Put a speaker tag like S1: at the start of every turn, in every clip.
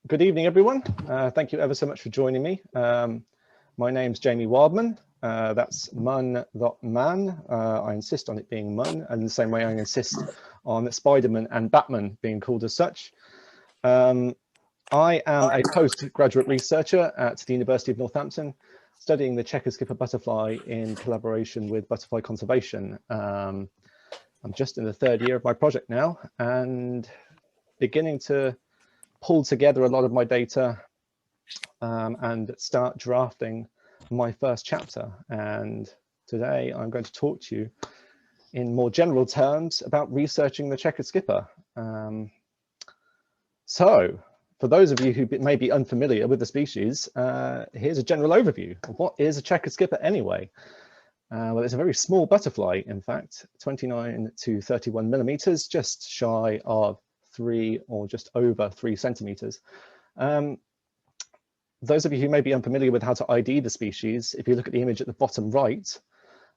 S1: Good evening, everyone. Thank you ever so much for joining me. My name's Jamie Wildman. That's mun.man. I insist on it being mun, and the same way I insist on Spiderman and Batman being called as such. I am a postgraduate researcher at the University of Northampton, studying the checker skipper butterfly in collaboration with Butterfly Conservation. I'm just in the third year of my project now and beginning to pull together a lot of my data and start drafting my first chapter. And today I'm going to talk to you in more general terms about researching the checkered skipper. So for those of you who may be unfamiliar with the species, here's a general overview. What is a checkered skipper anyway? Well, it's a very small butterfly, in fact, 29 to 31 millimeters, just shy of 3 or just over 3 centimeters. Those of you who may be unfamiliar with how to ID the species, if you look at the image at the bottom right,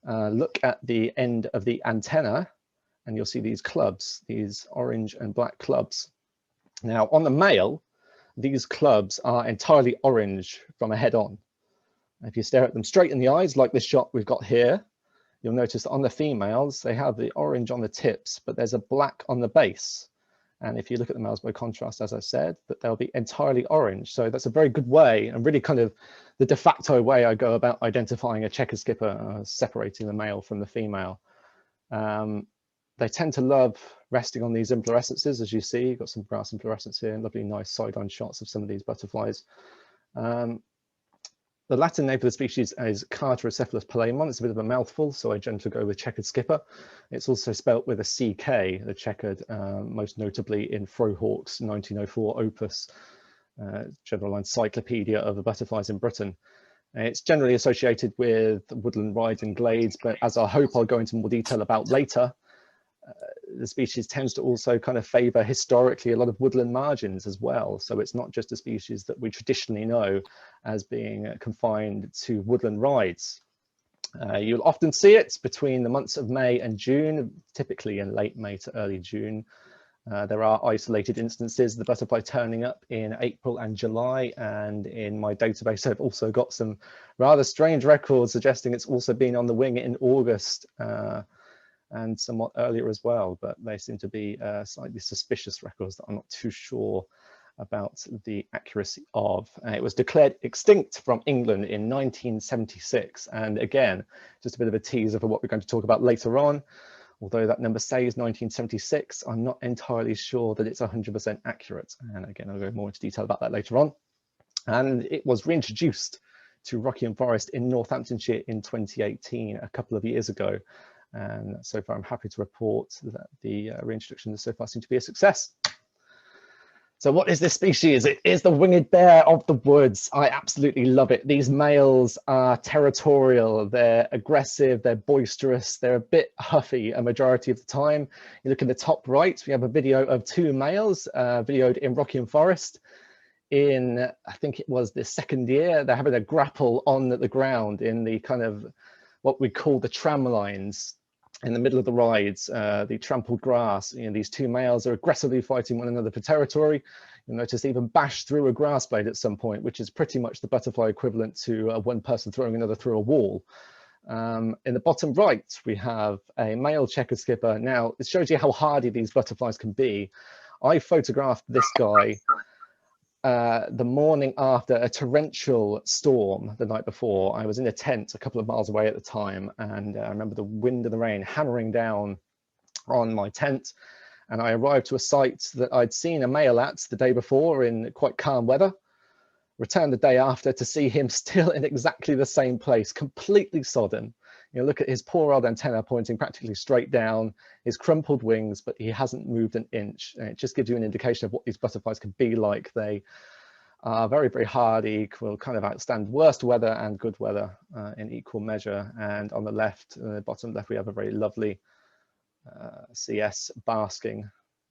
S1: look at the end of the antenna and you'll see these clubs, these orange and black clubs. Now on the male, these clubs are entirely orange from a head on. If you stare at them straight in the eyes, like this shot we've got here, you'll notice that on the females, they have the orange on the tips, but there's a black on the base. And if you look at the males by contrast, as I said, that they'll be entirely orange. So that's a very good way, and really kind of the de facto way I go about identifying a checkered skipper, separating the male from the female. They tend to love resting on these inflorescences, as you see. You've got some grass inflorescence here, and lovely nice side-on shots of some of these butterflies. The Latin name for the species is Carterocephalus palaemon. It's a bit of a mouthful, so I generally go with checkered skipper. It's also spelt with a CK, the checkered, most notably in Frohawk's 1904 opus, general encyclopedia of the butterflies in Britain. It's generally associated with woodland rides and glades, but as I hope I'll go into more detail about later, the species tends to also kind of favor historically a lot of woodland margins as well. So it's not just a species that we traditionally know as being confined to woodland rides. You'll often see it between the months of May and June, typically in late May to early June. There are isolated instances of the butterfly turning up in April and July, and in my database I've also got some rather strange records suggesting it's also been on the wing in August and somewhat earlier as well, but they seem to be slightly suspicious records that I'm not too sure about the accuracy of. It was declared extinct from England in 1976, and again, just a bit of a teaser for what we're going to talk about later on. Although that number says 1976, I'm not entirely sure that it's 100% accurate, and again I'll go more into detail about that later on. And it was reintroduced to Rockingham Forest in Northamptonshire in 2018, a couple of years ago. And so far I'm happy to report that the reintroduction so far seems to be a success. So what is this species? It is the winged bear of the woods. I absolutely love it. These males are territorial, they're aggressive, they're boisterous, they're a bit huffy a majority of the time. You look in the top right, we have a video of 2 males videoed in Rockingham Forest. In, I think it was the second year, they're having a grapple on the ground in the kind of what we call the tram lines in the middle of the rides, the trampled grass. You know, these 2 males are aggressively fighting one another for territory. You'll notice they even bash through a grass blade at some point, which is pretty much the butterfly equivalent to one person throwing another through a wall. In the bottom right, we have a male checkered skipper. Now, it shows you how hardy these butterflies can be. I photographed this guy the morning after a torrential storm the night before. I was in a tent a couple of miles away at the time, and I remember the wind and the rain hammering down on my tent, and I arrived to a site that I'd seen a male at the day before in quite calm weather, returned the day after to see him still in exactly the same place, completely sodden. You know, look at his poor old antenna pointing practically straight down, his crumpled wings, but he hasn't moved an inch. And it just gives you an indication of what these butterflies can be like. They are very, very hardy, will kind of outstand worst weather and good weather in equal measure. And on the left, bottom left, we have a very lovely CS basking,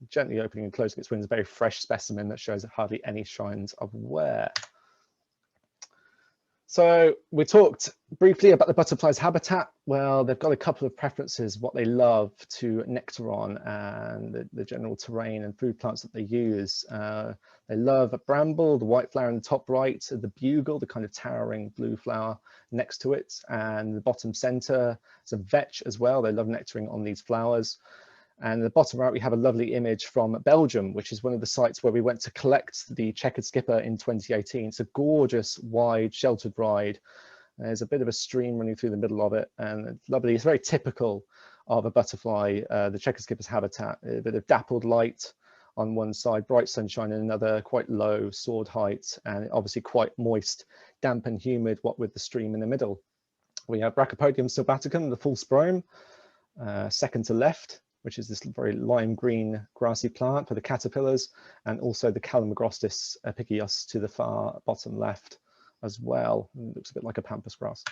S1: gently opening and closing its wings, a very fresh specimen that shows hardly any signs of wear. So we talked briefly about the butterfly's habitat. Well, they've got a couple of preferences, what they love to nectar on and the general terrain and food plants that they use. They love a bramble, the white flower in the top right, the bugle, the kind of towering blue flower next to it, and the bottom center is a vetch as well. They love nectaring on these flowers. And at the bottom right, we have a lovely image from Belgium, which is one of the sites where we went to collect the checkered skipper in 2018. It's a gorgeous, wide, sheltered ride. There's a bit of a stream running through the middle of it, and it's lovely. It's very typical of a butterfly, the checkered skipper's habitat. A bit of dappled light on one side, bright sunshine in another, quite low sword height, and obviously quite moist, damp and humid, what with the stream in the middle. We have Brachypodium sylvaticum, the full sprome, second to left, which is this very lime green grassy plant for the caterpillars, and also the Calamagrostis epicus to the far bottom left as well. It looks a bit like a pampas grass.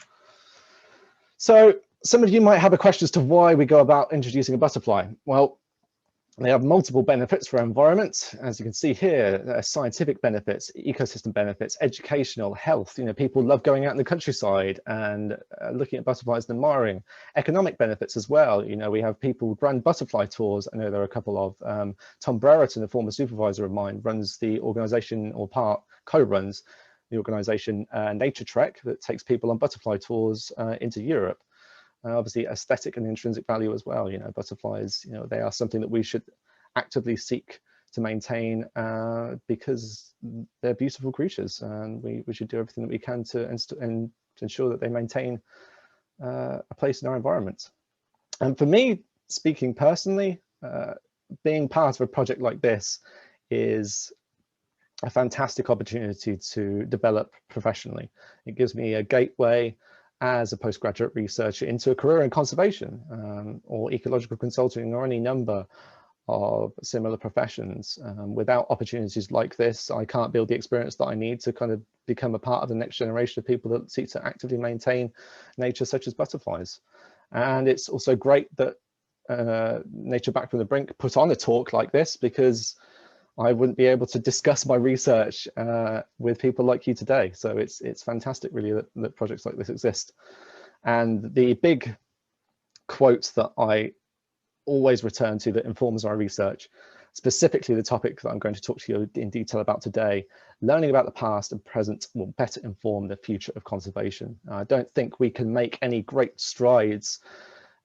S1: So some of you might have a question as to why we go about introducing a butterfly. Well, they have multiple benefits for our environment. As you can see here, scientific benefits, ecosystem benefits, educational, health. You know, people love going out in the countryside and looking at butterflies and admiring. Economic benefits as well. You know, we have people run butterfly tours. I know there are a couple of. Tom Brereton, a former supervisor of mine, runs the organization, or co-runs the organization Nature Trek, that takes people on butterfly tours into Europe. Obviously aesthetic and intrinsic value as well. You know, butterflies, you know, they are something that we should actively seek to maintain because they're beautiful creatures, and we should do everything that we can to ensure that they maintain a place in our environment. And for me, speaking personally, being part of a project like this is a fantastic opportunity to develop professionally. It gives me a gateway as a postgraduate researcher into a career in conservation or ecological consulting, or any number of similar professions. Without opportunities like this, I can't build the experience that I need to kind of become a part of the next generation of people that seek to actively maintain nature, such as butterflies. And it's also great that Nature Back from the Brink put on a talk like this, because I wouldn't be able to discuss my research with people like you today. So it's fantastic, really, that projects like this exist. And the big quote that I always return to that informs our research, specifically the topic that I'm going to talk to you in detail about today, learning about the past and present will better inform the future of conservation. I don't think we can make any great strides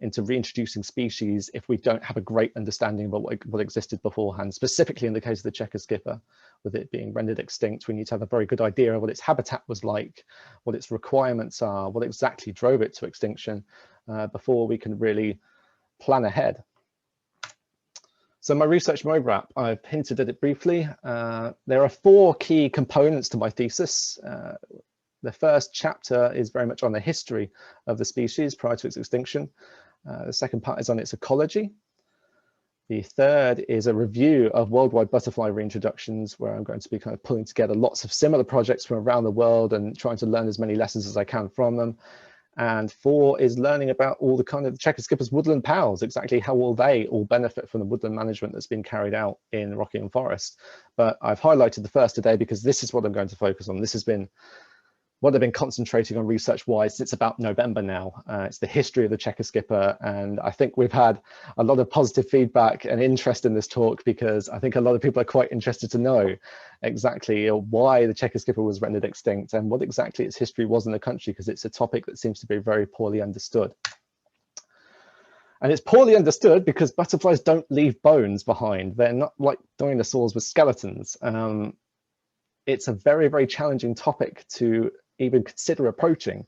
S1: into reintroducing species if we don't have a great understanding of what existed beforehand. Specifically in the case of the checkered skipper, with it being rendered extinct, we need to have a very good idea of what its habitat was like, what its requirements are, what exactly drove it to extinction, before we can really plan ahead. So my research roadmap, I've hinted at it briefly. There are 4 key components to my thesis. The first chapter is very much on the history of the species prior to its extinction. The second part is on its ecology. The third is a review of worldwide butterfly reintroductions, where I'm going to be kind of pulling together lots of similar projects from around the world and trying to learn as many lessons as I can from them. And 4 is learning about all the kind of checkered skipper's woodland pals, exactly how will they all benefit from the woodland management that's been carried out in Rockingham Forest. But I've highlighted the first today because this is what I'm going to focus on. This has been what I've been concentrating on research-wise since about November now. It's the history of the checkered skipper, and I think we've had a lot of positive feedback and interest in this talk, because I think a lot of people are quite interested to know exactly why the checkered skipper was rendered extinct and what exactly its history was in the country, because it's a topic that seems to be very poorly understood. And it's poorly understood because butterflies don't leave bones behind. They're not like dinosaurs with skeletons. It's a very, very challenging topic to even consider approaching,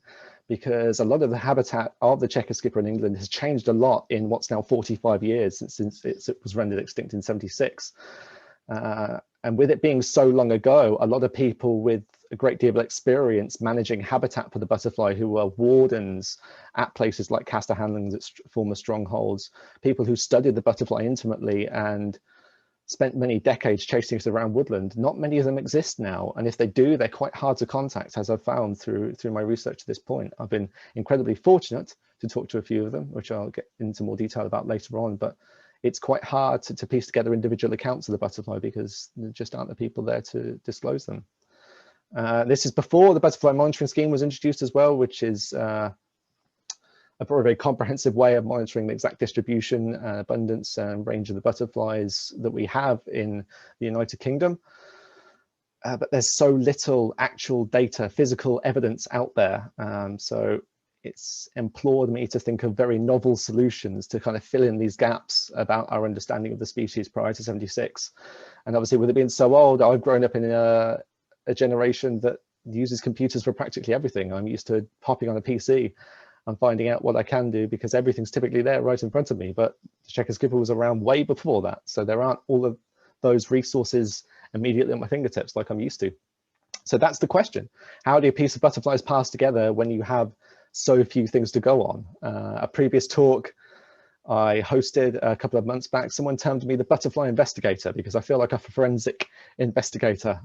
S1: because a lot of the habitat of the checkered skipper in England has changed a lot in what's now 45 years since it was rendered extinct in 76. And with it being so long ago, a lot of people with a great deal of experience managing habitat for the butterfly, who were wardens at places like Castor Hanlon's former strongholds, people who studied the butterfly intimately and spent many decades chasing it around woodland. Not many of them exist now, and if they do, they're quite hard to contact, as I've found through my research to this point. I've been incredibly fortunate to talk to a few of them, which I'll get into more detail about later on, but it's quite hard to piece together individual accounts of the butterfly because there just aren't the people there to disclose them. This is before the butterfly monitoring scheme was introduced as well, which is a very comprehensive way of monitoring the exact distribution, abundance and range of the butterflies that we have in the United Kingdom. But there's so little actual data, physical evidence out there. So it's implored me to think of very novel solutions to kind of fill in these gaps about our understanding of the species prior to 76. And obviously, with it being so old, I've grown up in a generation that uses computers for practically everything. I'm used to hopping on a PC and finding out what I can do because everything's typically there right in front of me. But the Chequered skipper was around way before that. So there aren't all of those resources immediately at my fingertips like I'm used to. So that's the question. How do a piece of butterflies pass together when you have so few things to go on? A previous talk I hosted a couple of months back, someone termed me the butterfly investigator because I feel like a forensic investigator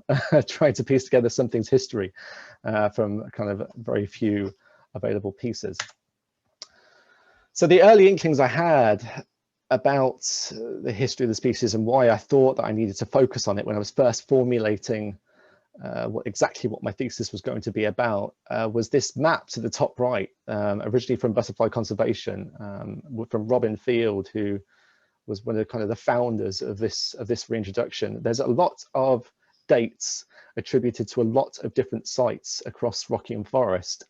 S1: trying to piece together something's history from kind of very few available pieces. So the early inklings I had about the history of the species and why I thought that I needed to focus on it when I was first formulating exactly what my thesis was going to be about was this map to the top right, originally from Butterfly Conservation, from Robin Field, who was one of the founders of this reintroduction. There's a lot of dates attributed to a lot of different sites across Rockingham Forest.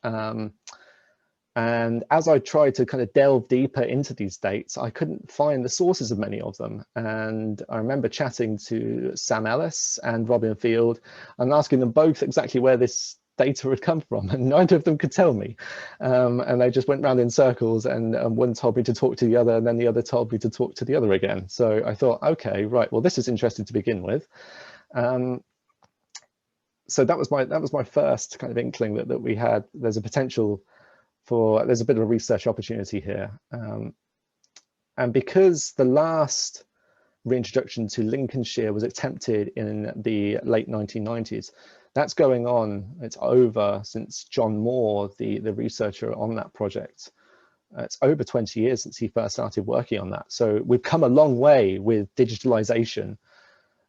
S1: And as I tried to kind of delve deeper into these dates, I couldn't find the sources of many of them. And I remember chatting to Sam Ellis and Robin Field and asking them both exactly where this data had come from, and neither of them could tell me. And they just went round in circles, and one told me to talk to the other, and then the other told me to talk to the other again. So I thought, okay, right, well, this is interesting to begin with. So that was my first kind of inkling that we had, there's a potential there's a bit of a research opportunity here. And because the last reintroduction to Lincolnshire was attempted in the late 1990s, that's going on, it's over since John Moore, the researcher on that project. It's over 20 years since he first started working on that. So we've come a long way with digitalization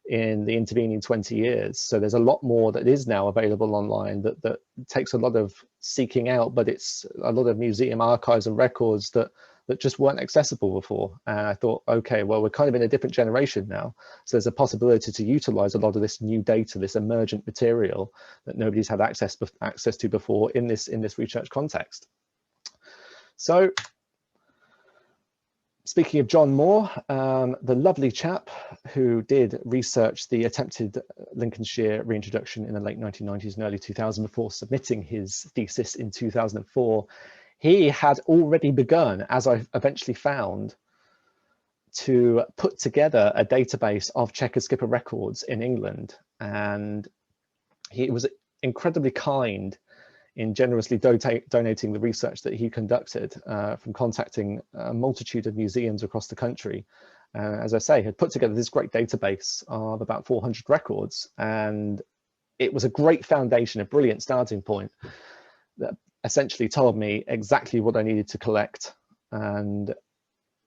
S1: in the intervening 20 years. So there's a lot more that is now available online that takes a lot of seeking out, but it's a lot of museum archives and records that just weren't accessible before. And I thought, okay, well, we're kind of in a different generation now. So there's a possibility to utilize a lot of this new data, this emergent material that nobody's had access to before in this research context. So speaking of John Moore, the lovely chap who did research the attempted Lincolnshire reintroduction in the late 1990s and early 2000s before submitting his thesis in 2004, he had already begun, as I eventually found, to put together a database of Chequered skipper records in England. And he was incredibly kind in generously donating the research that he conducted from contacting a multitude of museums across the country. As I say, had put together this great database of about 400 records, and it was a great foundation, a brilliant starting point that essentially told me exactly what I needed to collect, and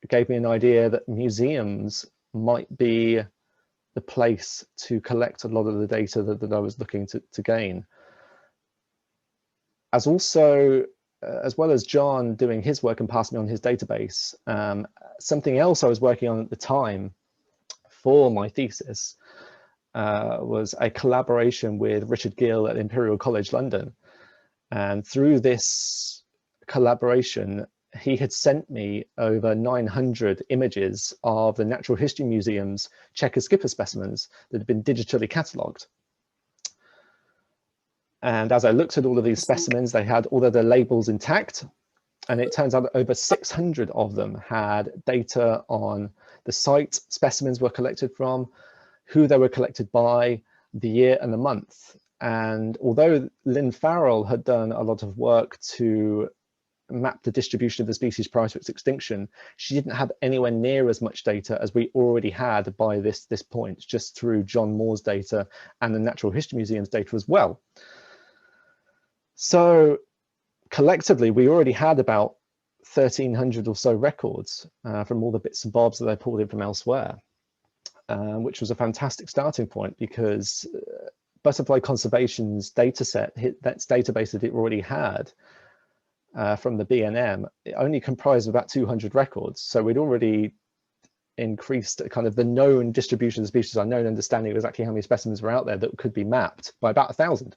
S1: gave me an idea that museums might be the place to collect a lot of the data that I was looking to gain. As well as John doing his work and passing me on his database, something else I was working on at the time for my thesis was a collaboration with Richard Gill at Imperial College London. And through this collaboration, he had sent me over 900 images of the Natural History Museum's Chequered skipper specimens that had been digitally catalogued. And as I looked at all of these specimens, they had all of their labels intact. And it turns out that over 600 of them had data on the site specimens were collected from, who they were collected by, the year and the month. And although Lynn Farrell had done a lot of work to map the distribution of the species prior to its extinction, she didn't have anywhere near as much data as we already had by this point, just through John Moore's data and the Natural History Museum's data as well. So collectively, we already had about 1,300 or so records from all the bits and bobs that I pulled in from elsewhere, which was a fantastic starting point, because Butterfly Conservation's data set, that's database that it already had from the BNM, it only comprised of about 200 records. So we'd already increased kind of the known distribution of species, our known understanding of exactly how many specimens were out there that could be mapped by about 1,000.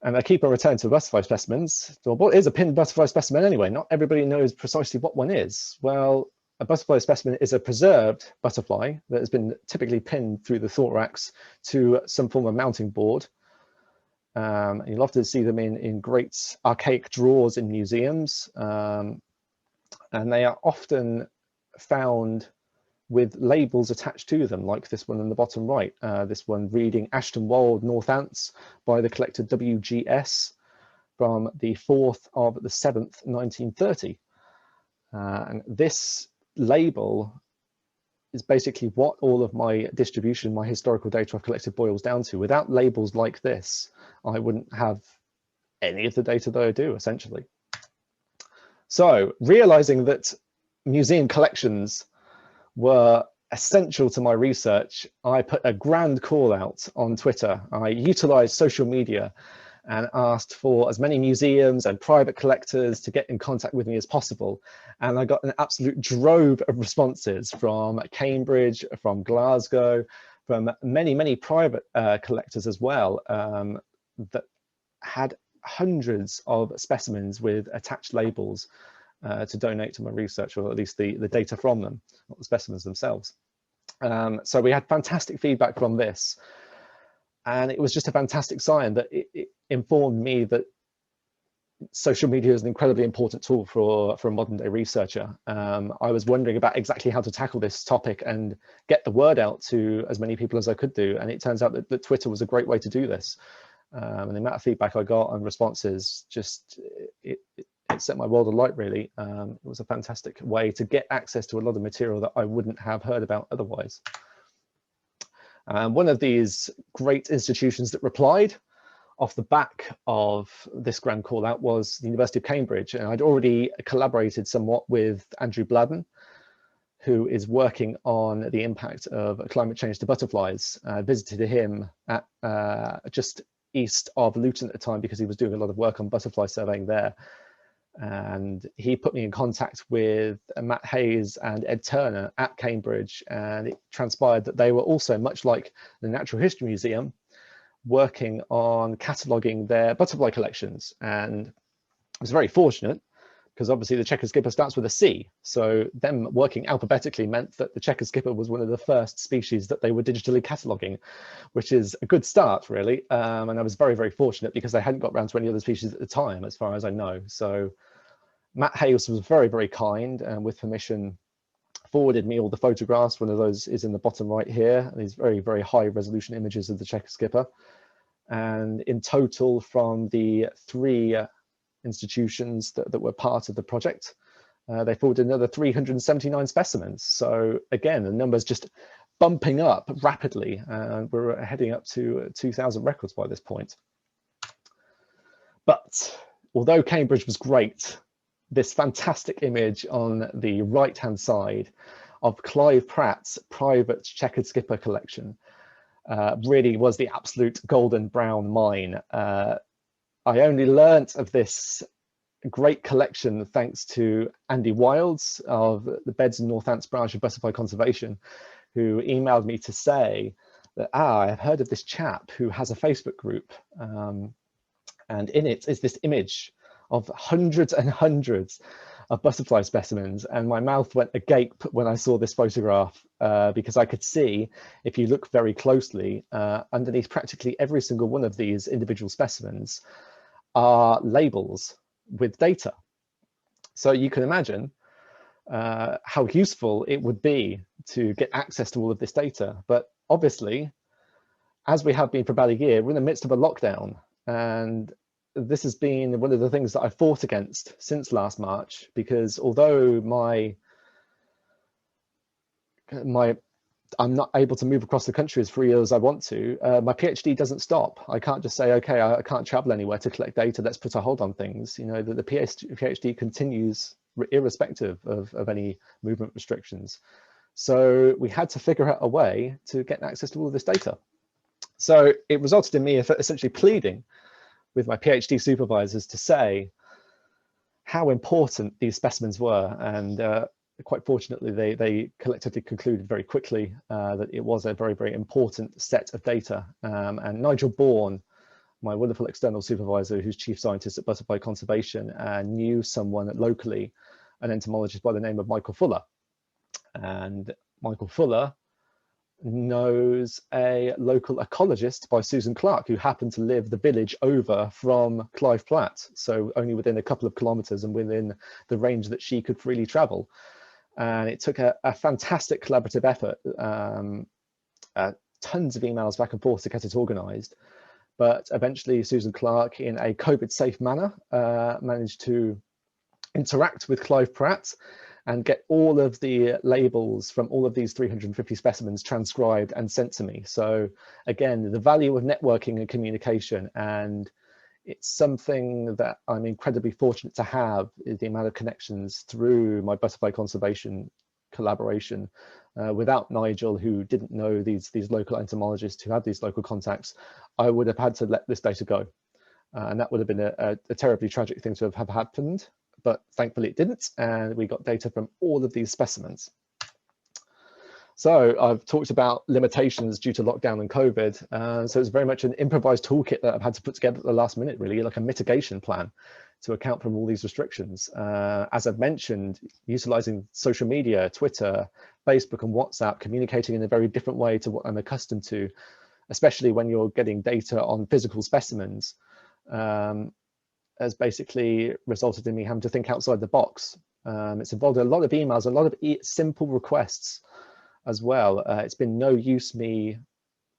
S1: And I keep on returning to butterfly specimens. So what is a pinned butterfly specimen anyway? Not everybody knows precisely what one is. Well, a butterfly specimen is a preserved butterfly that has been typically pinned through the thorax to some form of mounting board. And you'll often see them in great archaic drawers in museums. And they are often found with labels attached to them, like this one in the bottom right, this one reading Ashton Wold Northants by the collector WGS from the 4th of the 7th, 1930. And this label is basically what all of my distribution, my historical data I've collected boils down to. Without labels like this, I wouldn't have any of the data that I do, essentially. So realizing that museum collections were essential to my research, I put a grand call out on Twitter. I utilized social media and asked for as many museums and private collectors to get in contact with me as possible. And I got an absolute drove of responses from Cambridge, from Glasgow, from many, many private collectors as well, that had hundreds of specimens with attached labels to donate to my research, or at least the data from them, not the specimens themselves. So we had fantastic feedback from this. And it was just a fantastic sign that it informed me that social media is an incredibly important tool for a modern day researcher. I was wondering about exactly how to tackle this topic and get the word out to as many people as I could do. And it turns out that Twitter was a great way to do this. And the amount of feedback I got and responses, just it set my world alight, really. It was a fantastic way to get access to a lot of material that I wouldn't have heard about otherwise. One of these great institutions that replied off the back of this grand call out was the University of Cambridge. And I'd already collaborated somewhat with Andrew Bladden, who is working on the impact of climate change to butterflies. I visited him at just east of Luton at the time because he was doing a lot of work on butterfly surveying there. And he put me in contact with Matt Hayes and Ed Turner at Cambridge, and it transpired that they were also, much like the Natural History Museum, working on cataloguing their butterfly collections. And I was very fortunate because obviously the checkered skipper starts with a C, so them working alphabetically meant that the checkered skipper was one of the first species that they were digitally cataloguing, which is a good start, really. And I was very, very fortunate because they hadn't got around to any other species at the time, as far as I know. So Matt Hayes was very, very kind, and with permission forwarded me all the photographs. One of those is in the bottom right here, and these very, very high resolution images of the checkered skipper. And in total, from the 3 institutions that were part of the project, they forwarded another 379 specimens. So again, the numbers just bumping up rapidly, and we're heading up to 2,000 records by this point. But although Cambridge was great, this fantastic image on the right-hand side of Clive Pratt's private checkered skipper collection really was the absolute golden brown mine. I only learnt of this great collection thanks to Andy Wilds of the Beds and Northants branch of Butterfly Conservation, who emailed me to say that, I've heard of this chap who has a Facebook group, and in it is this image of hundreds and hundreds of butterfly specimens, and my mouth went agape when I saw this photograph, because I could see, if you look very closely, underneath practically every single one of these individual specimens are labels with data. So you can imagine how useful it would be to get access to all of this data. But obviously, as we have been for about a year, we're in the midst of a lockdown, and this has been one of the things that I've fought against since last March, because although I'm not able to move across the country as freely as I want to, my PhD doesn't stop. I can't just say, okay, I can't travel anywhere to collect data, let's put a hold on things. You know, the PhD continues irrespective of any movement restrictions. So we had to figure out a way to get access to all of this data. So it resulted in me essentially pleading with my PhD supervisors to say how important these specimens were. And quite fortunately, they collectively concluded very quickly that it was a very, very important set of data. And Nigel Bourne, my wonderful external supervisor, who's chief scientist at Butterfly Conservation, knew someone locally, an entomologist by the name of Michael Fuller. And Michael Fuller knows a local ecologist by Susan Clark, who happened to live the village over from Clive Platt, so only within a couple of kilometers and within the range that she could freely travel. And it took a fantastic collaborative effort, tons of emails back and forth to get it organized. But eventually Susan Clark, in a COVID-safe manner, managed to interact with Clive Pratt and get all of the labels from all of these 350 specimens transcribed and sent to me. So again, the value of networking and communication, and it's something that I'm incredibly fortunate to have, is the amount of connections through my butterfly conservation collaboration. Without Nigel, who didn't know these local entomologists who had these local contacts, I would have had to let this data go. And that would have been a terribly tragic thing to have happened. But thankfully it didn't, and we got data from all of these specimens. So I've talked about limitations due to lockdown and COVID. So it's very much an improvised toolkit that I've had to put together at the last minute, really, like a mitigation plan to account for all these restrictions. As I've mentioned, utilizing social media, Twitter, Facebook and WhatsApp, communicating in a very different way to what I'm accustomed to, especially when you're getting data on physical specimens. Has basically resulted in me having to think outside the box. It's involved a lot of emails, a lot of simple requests as well. It's been no use me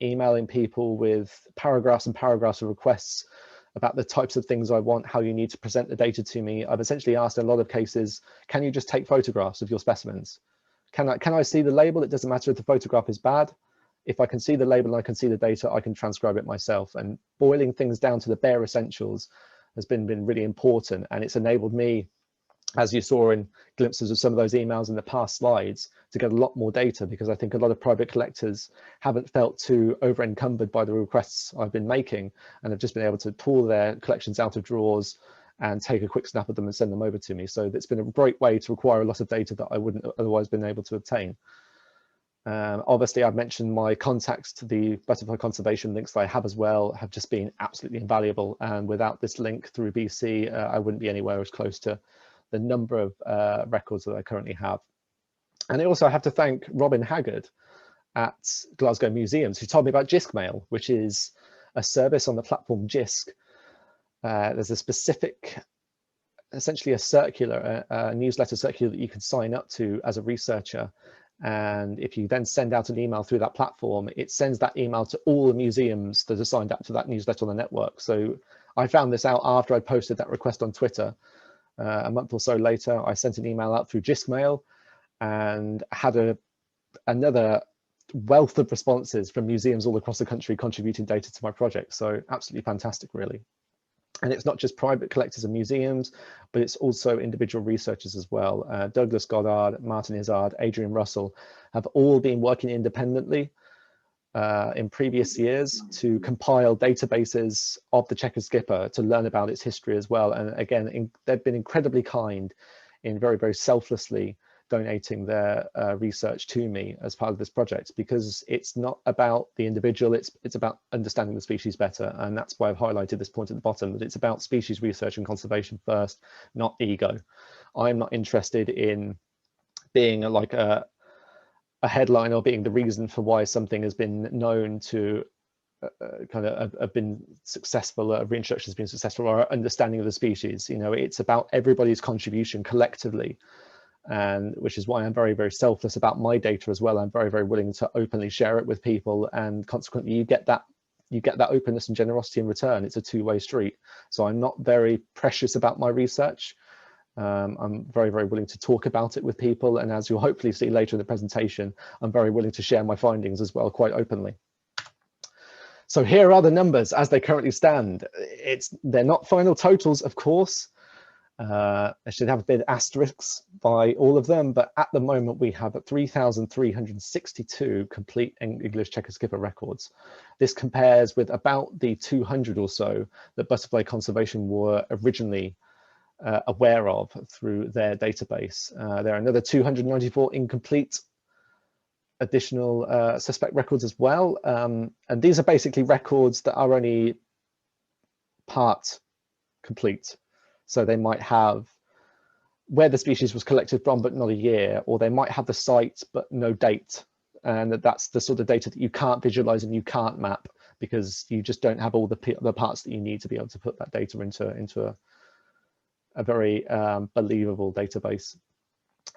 S1: emailing people with paragraphs and paragraphs of requests about the types of things I want, how you need to present the data to me. I've essentially asked in a lot of cases, can you just take photographs of your specimens? Can I see the label? It doesn't matter if the photograph is bad. If I can see the label and I can see the data, I can transcribe it myself. And boiling things down to the bare essentials has been really important, and it's enabled me, as you saw in glimpses of some of those emails in the past slides, to get a lot more data, because I think a lot of private collectors haven't felt too over encumbered by the requests I've been making, and have just been able to pull their collections out of drawers and take a quick snap of them and send them over to me. So it's been a great way to acquire a lot of data that I wouldn't otherwise been able to obtain. Obviously, I've mentioned my contacts to the butterfly conservation links that I have as well have just been absolutely invaluable. And without this link through BC, I wouldn't be anywhere as close to the number of records that I currently have. And I also have to thank Robin Haggard at Glasgow Museums, who told me about Jiskmail, which is a service on the platform Jisk. There's a specific, essentially a circular, a newsletter circular that you can sign up to as a researcher. And if you then send out an email through that platform, it sends that email to all the museums that are signed up to that newsletter on the network. So I found this out after I posted that request on Twitter. A month or so later, I sent an email out through Jiskmail and had another wealth of responses from museums all across the country contributing data to my project. So absolutely fantastic, really. And it's not just private collectors and museums, but it's also individual researchers as well. Douglas Goddard, Martin Izzard, Adrian Russell have all been working independently in previous years to compile databases of the checkered skipper to learn about its history as well. And again, they've been incredibly kind in very, very selflessly donating their research to me as part of this project, because it's not about the individual, it's about understanding the species better. And that's why I've highlighted this point at the bottom, that it's about species research and conservation first, not ego. I'm not interested in being like a headline or being the reason for why something has been known to kind of have been successful, reintroduction has been successful, or understanding of the species. You know, it's about everybody's contribution collectively. And which is why I'm very, very selfless about my data as well. I'm very, very willing to openly share it with people, and consequently you get that openness and generosity in return. It's a two-way street. So I'm not very precious about my research. I'm very, very willing to talk about it with people, and as you'll hopefully see later in the presentation, I'm very willing to share my findings as well, quite openly. So here are the numbers as they currently stand. They're not final totals, of course. I should have a bit of asterisks by all of them, but at the moment we have 3,362 complete English checker skipper records. This compares with about the 200 or so that Butterfly Conservation were originally aware of through their database. There are another 294 incomplete additional suspect records as well. And these are basically records that are only part complete. So they might have where the species was collected from, but not a year, or they might have the site, but no date. And that's the sort of data that you can't visualize and you can't map because you just don't have all the parts that you need to be able to put that data into a very believable database.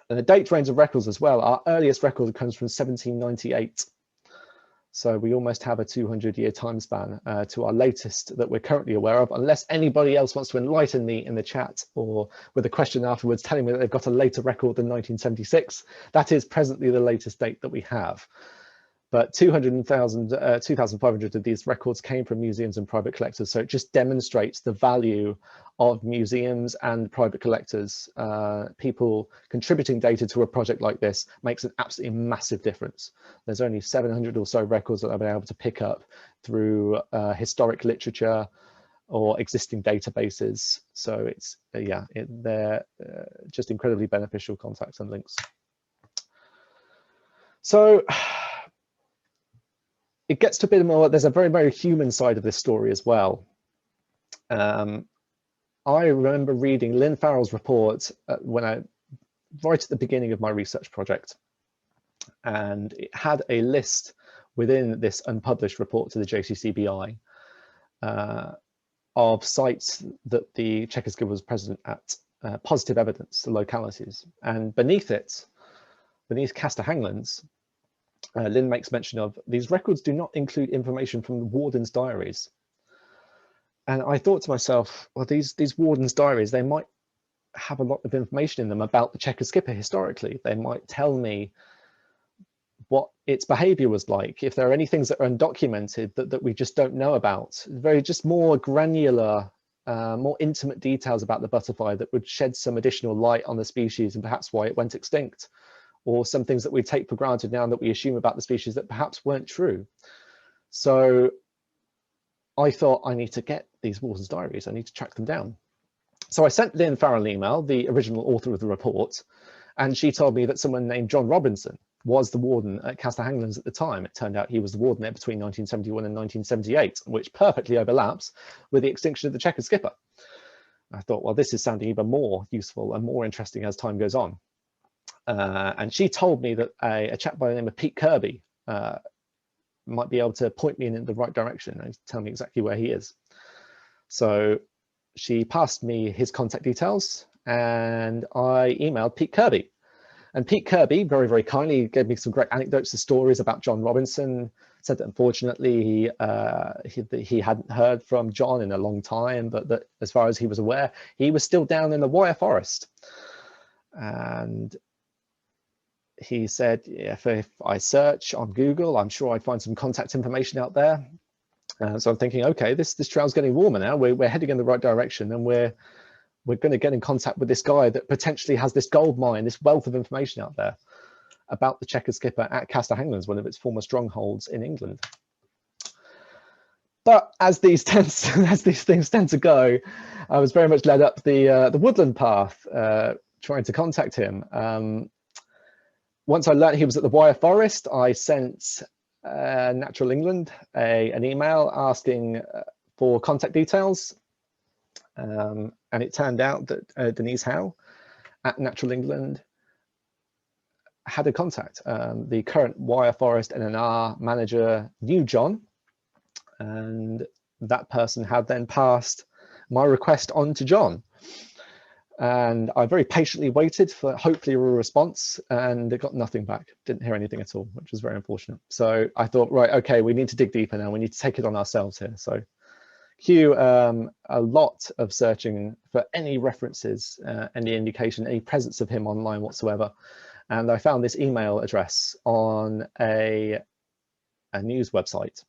S1: And the date range of records as well, our earliest record comes from 1798. So we almost have a 200-year time span to our latest that we're currently aware of, unless anybody else wants to enlighten me in the chat or with a question afterwards telling me that they've got a later record than 1976. That is presently the latest date that we have. But 2,500 of these records came from museums and private collectors. So it just demonstrates the value of museums and private collectors. People contributing data to a project like this makes an absolutely massive difference. There's only 700 or so records that I've been able to pick up through historic literature or existing databases. So it's, yeah, they're just incredibly beneficial contacts and links. So, it gets to a bit more, there's a very, very human side of this story as well. I remember reading Lynn Farrell's report right at the beginning of my research project. And it had a list within this unpublished report to the JCCBI of sites that the checker skipper was present at, positive evidence, the localities. And beneath it, beneath Castor Hanglands, Lynn makes mention of these records do not include information from the warden's diaries. And I thought to myself, well, these warden's diaries, they might have a lot of information in them about the checker skipper historically. They might tell me what its behavior was like, if there are any things that are undocumented that we just don't know about. Very just more granular, more intimate details about the butterfly that would shed some additional light on the species and perhaps why it went extinct. Or some things that we take for granted now that we assume about the species that perhaps weren't true. So I thought I need to get these warden's diaries, I need to track them down. So I sent Lynn Farrell an email, the original author of the report, and she told me that someone named John Robinson was the warden at Castor Hanglands at the time. It turned out he was the warden there between 1971 and 1978, which perfectly overlaps with the extinction of the checkered skipper. I thought, well, this is sounding even more useful and more interesting as time goes on. And she told me that a chap by the name of Pete Kirby might be able to point me in the right direction and tell me exactly where he is. So she passed me his contact details and I emailed Pete Kirby. And Pete Kirby very, very kindly gave me some great anecdotes and stories about John Robinson, said that unfortunately he hadn't heard from John in a long time, but that as far as he was aware, he was still down in the Wyre Forest. And he said, if I search on Google, I'm sure I'd find some contact information out there. So I'm thinking, okay, this trail's getting warmer now. We're heading in the right direction, and we're going to get in contact with this guy that potentially has this gold mine, this wealth of information out there about the checkered skipper at Castor Hanglands, one of its former strongholds in England. But as these things tend to go, I was very much led up the woodland path, trying to contact him. Once I learned he was at the Wyre Forest, I sent Natural England an email asking for contact details. And it turned out that Denise Howe at Natural England had a contact. The current Wyre Forest NNR manager knew John, and that person had then passed my request on to John. And I very patiently waited for hopefully a response, and got nothing back. Didn't hear anything at all, which was very unfortunate. So I thought, right, okay, we need to dig deeper now. We need to take it on ourselves here. So cue a lot of searching for any references, any indication, any presence of him online whatsoever. And I found this email address on a news website,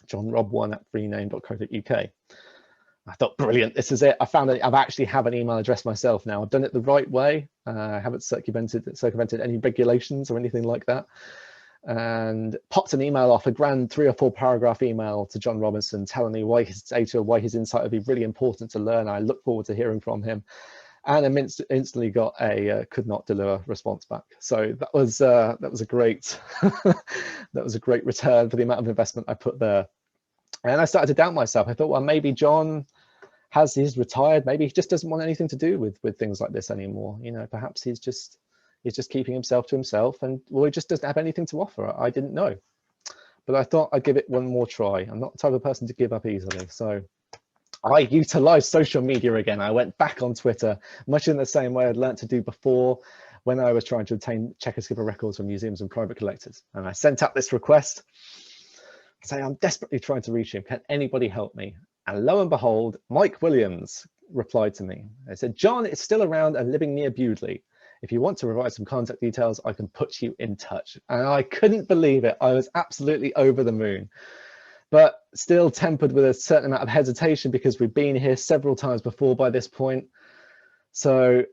S1: johnrob1@freename.co.uk. I thought, brilliant, this is it. I found that I've actually have an email address myself now. I've done it the right way. I haven't circumvented any regulations or anything like that. And popped an email off, a grand 3 or 4 paragraph email to John Robinson telling me why his data, why his insight would be really important to learn. I look forward to hearing from him. And I instantly got a could not deliver response back. So that was a great that was a great return for the amount of investment I put there. And I started to doubt myself. I thought, well, maybe John he's retired. Maybe he just doesn't want anything to do with things like this anymore. You know, perhaps he's just keeping himself to himself, and well, he just doesn't have anything to offer. I didn't know, but I thought I'd give it one more try. I'm not the type of person to give up easily, so I utilized social media again. I went back on Twitter, much in the same way I'd learned to do before when I was trying to obtain Chequered skipper records from museums and private collectors. And I sent out this request saying, I'm desperately trying to reach him. Can anybody help me? And lo and behold, Mike Williams replied to me. They said, John is still around and living near Bewdley. If you want to provide some contact details, I can put you in touch. And I couldn't believe it. I was absolutely over the moon, but still tempered with a certain amount of hesitation because we've been here several times before by this point. So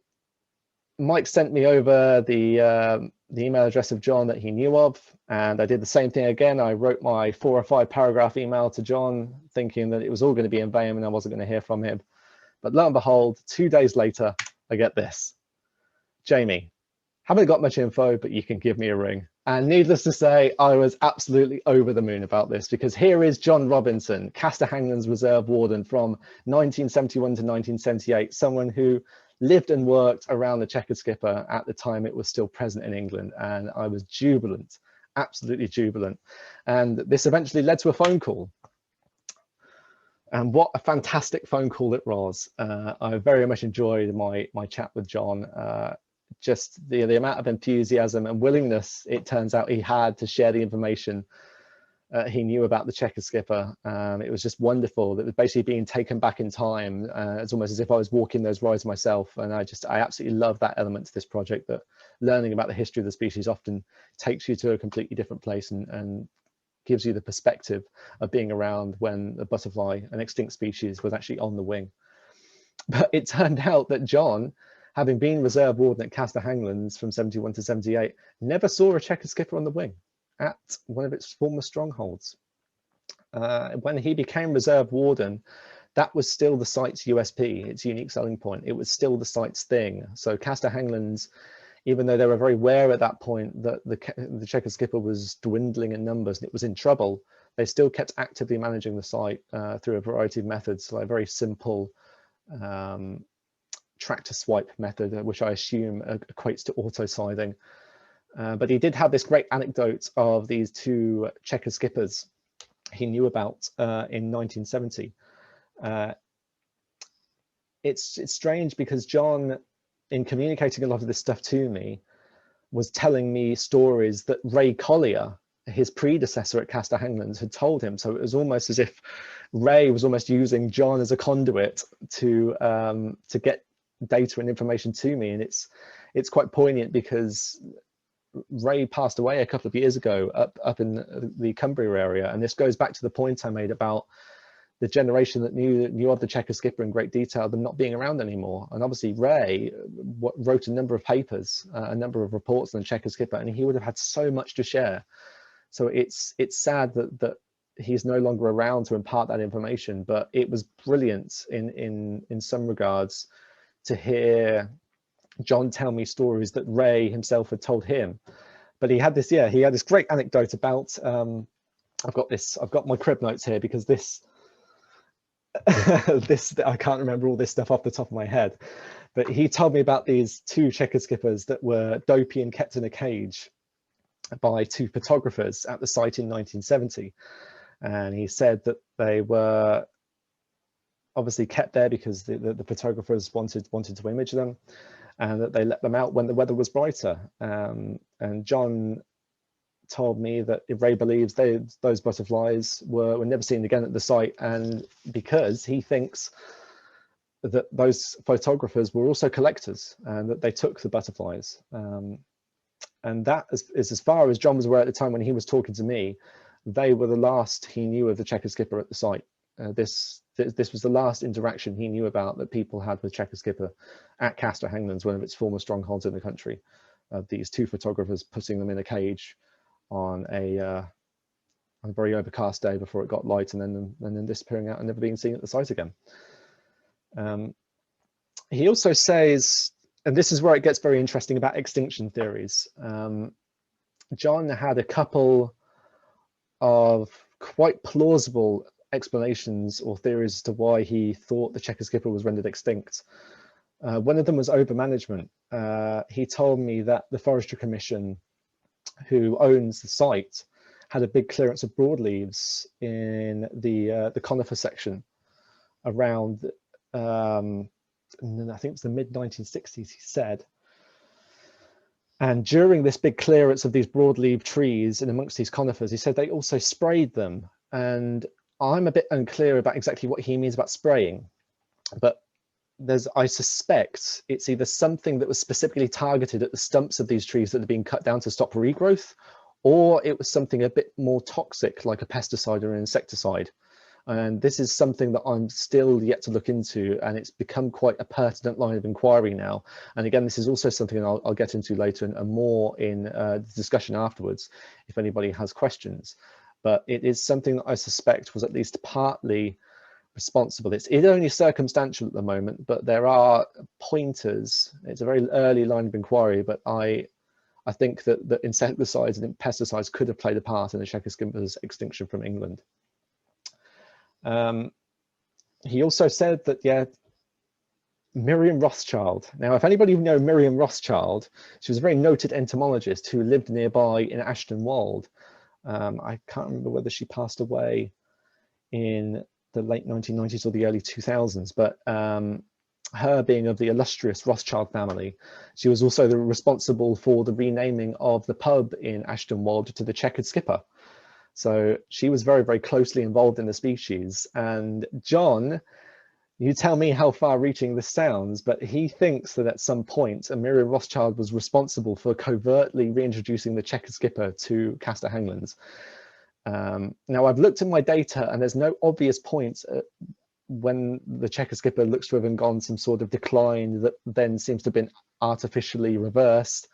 S1: Mike sent me over the email address of John that he knew of, and I did the same thing again. I wrote my 4 or 5 paragraph email to John, thinking that it was all going to be in vain and I wasn't going to hear from him. But lo and behold, 2 days later, I get this. Jamie, haven't got much info, but you can give me a ring. And needless to say, I was absolutely over the moon about this, because here is John Robinson, Castor Hangland's reserve warden from 1971 to 1978, someone who lived and worked around the Chequered skipper at the time it was still present in England. And I was jubilant, absolutely jubilant. And this eventually led to a phone call. And what a fantastic phone call it was. I very much enjoyed my chat with John. Just the amount of enthusiasm and willingness it turns out he had to share the information he knew about the Chequered skipper. It was just wonderful. That was basically being taken back in time. It's almost as if I was walking those rides myself. And I absolutely love that element to this project, that learning about the history of the species often takes you to a completely different place and gives you the perspective of being around when the butterfly, an extinct species, was actually on the wing. But it turned out that John, having been reserve warden at Castor Hanglands from 71 to 78, never saw a Chequered skipper on the wing at one of its former strongholds. When he became reserve warden, that was still the site's USP, its unique selling point. It was still the site's thing. So Castor Hanglands, even though they were very aware at that point that the Chequered skipper was dwindling in numbers and it was in trouble, they still kept actively managing the site through a variety of methods, like a very simple tractor swipe method, which I assume equates to auto-siding. But he did have this great anecdote of these 2 Chequered skippers he knew about in 1970. It's strange because John, in communicating a lot of this stuff to me, was telling me stories that Ray Collier, his predecessor at Castor Hanglands, had told him. So it was almost as if Ray was almost using John as a conduit to get data and information to me. And it's quite poignant because Ray passed away a couple of years ago up in the Cumbria area, and this goes back to the point I made about the generation that knew of the Chequered skipper in great detail, them not being around anymore. And obviously Ray wrote a number of papers, a number of reports on the Chequered skipper, and he would have had so much to share. So it's sad that he's no longer around to impart that information, but it was brilliant in some regards to hear John tell me stories that Ray himself had told him. But he had this great anecdote about I've got my crib notes here, because this I can't remember all this stuff off the top of my head, but he told me about these 2 Chequered skippers that were dopey and kept in a cage by 2 photographers at the site in 1970. And he said that they were obviously kept there because the photographers wanted to image them, and that they let them out when the weather was brighter. And John told me that Ray believes those butterflies were never seen again at the site, and because he thinks that those photographers were also collectors and that they took the butterflies. And that is as far as John was aware at the time when he was talking to me. They were the last he knew of the Chequered skipper at the site. this was the last interaction he knew about that people had with Chequered Skipper at Castor Hanglands, one of its former strongholds in the country. These two photographers putting them in a cage on a very overcast day before it got light, and then disappearing out and never being seen at the site again. He also says, and this is where it gets very interesting about extinction theories. John had a couple of quite plausible explanations or theories as to why he thought the Chequered Skipper was rendered extinct. One of them was overmanagement. He told me that the Forestry Commission, who owns the site, had a big clearance of broadleaves in the conifer section around, I think it was the mid-1960s, he said. And during this big clearance of these broadleaf trees and amongst these conifers, he said they also sprayed them. And I'm a bit unclear about exactly what he means about spraying, but I suspect it's either something that was specifically targeted at the stumps of these trees that had been cut down to stop regrowth, or it was something a bit more toxic, like a pesticide or an insecticide. And this is something that I'm still yet to look into, and it's become quite a pertinent line of inquiry now. And again, this is also something I'll get into later and more in the discussion afterwards, if anybody has questions. But it is something that I suspect was at least partly responsible. It's only circumstantial at the moment, but there are pointers. It's a very early line of inquiry, but I think that insecticides and pesticides could have played a part in the Chequered Skipper's extinction from England. He also said that, yeah, Miriam Rothschild. Now, if anybody know Miriam Rothschild, she was a very noted entomologist who lived nearby in Ashton Wold. I can't remember whether she passed away in the late 1990s or the early 2000s, but her being of the illustrious Rothschild family, she was also responsible for the renaming of the pub in Ashton Wold to the Chequered Skipper. So she was very, very closely involved in the species. And John, you tell me how far reaching this sounds, but he thinks that at some point Miriam Rothschild was responsible for covertly reintroducing the Chequered Skipper to Castor Hanglands. Now, I've looked at my data and there's no obvious point when the Chequered Skipper looks to have undergone some sort of decline that then seems to have been artificially reversed.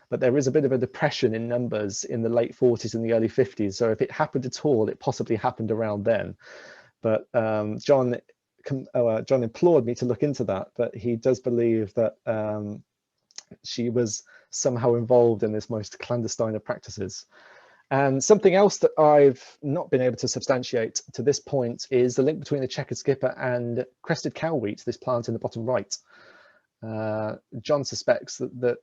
S1: But there is a bit of a depression in numbers in the late 40s and the early 50s. So if it happened at all, it possibly happened around then. But John implored me to look into that, but he does believe that she was somehow involved in this most clandestine of practices. And something else that I've not been able to substantiate to this point is the link between the Chequered Skipper and crested cow wheat, this plant in the bottom right. John suspects that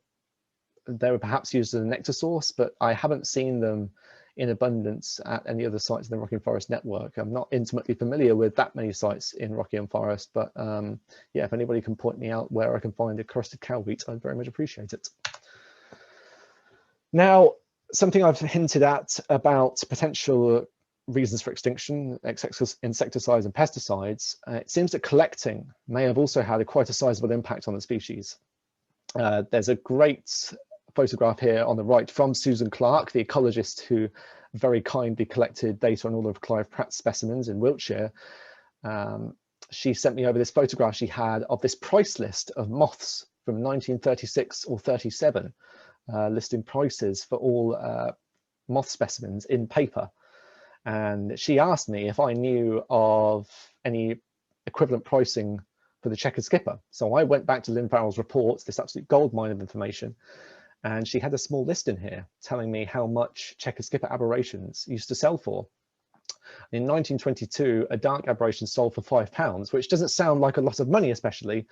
S1: they were perhaps used as a nectar source, but I haven't seen them in abundance at any other sites in the Rockingham Forest network. I'm not intimately familiar with that many sites in Rockingham Forest, but yeah, if anybody can point me out where I can find a crested cow wheat, I'd very much appreciate it. Now, something I've hinted at about potential reasons for extinction, insecticides and pesticides, it seems that collecting may have also had quite a sizable impact on the species. There's a great photograph here on the right from Susan Clark, the ecologist who very kindly collected data on all of Clive Pratt's specimens in Wiltshire. She sent me over this photograph she had of this price list of moths from 1936 or 37, listing prices for all moth specimens in paper. And she asked me if I knew of any equivalent pricing for the Chequered Skipper. So I went back to Lynn Farrell's reports, this absolute goldmine of information, and she had a small list in here telling me how much Chequered Skipper aberrations used to sell for. In 1922, a dark aberration sold for £5, which doesn't sound like a lot of money especially,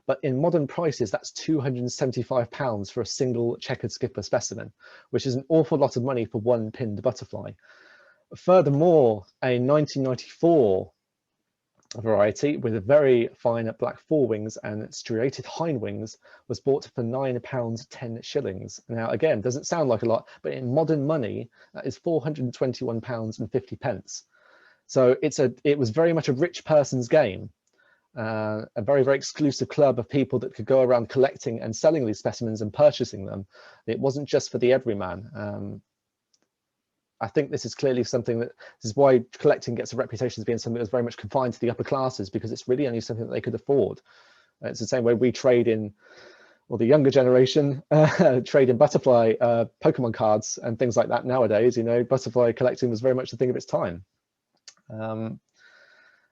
S1: but in modern prices, that's £275 for a single Chequered Skipper specimen, which is an awful lot of money for one pinned butterfly. Furthermore, a 1994 variety with a very fine black forewings and striated hindwings was bought for £9 10 shillings. Now, again, doesn't sound like a lot, but in modern money, that is £421 50. So it was very much a rich person's game, a very, very exclusive club of people that could go around collecting and selling these specimens and purchasing them. It wasn't just for the everyman. I think this is clearly something this is why collecting gets a reputation as being something that's very much confined to the upper classes, because it's really only something that they could afford. It's the same way we trade in, or the younger generation trade in butterfly Pokemon cards and things like that nowadays. You know, butterfly collecting was very much the thing of its time.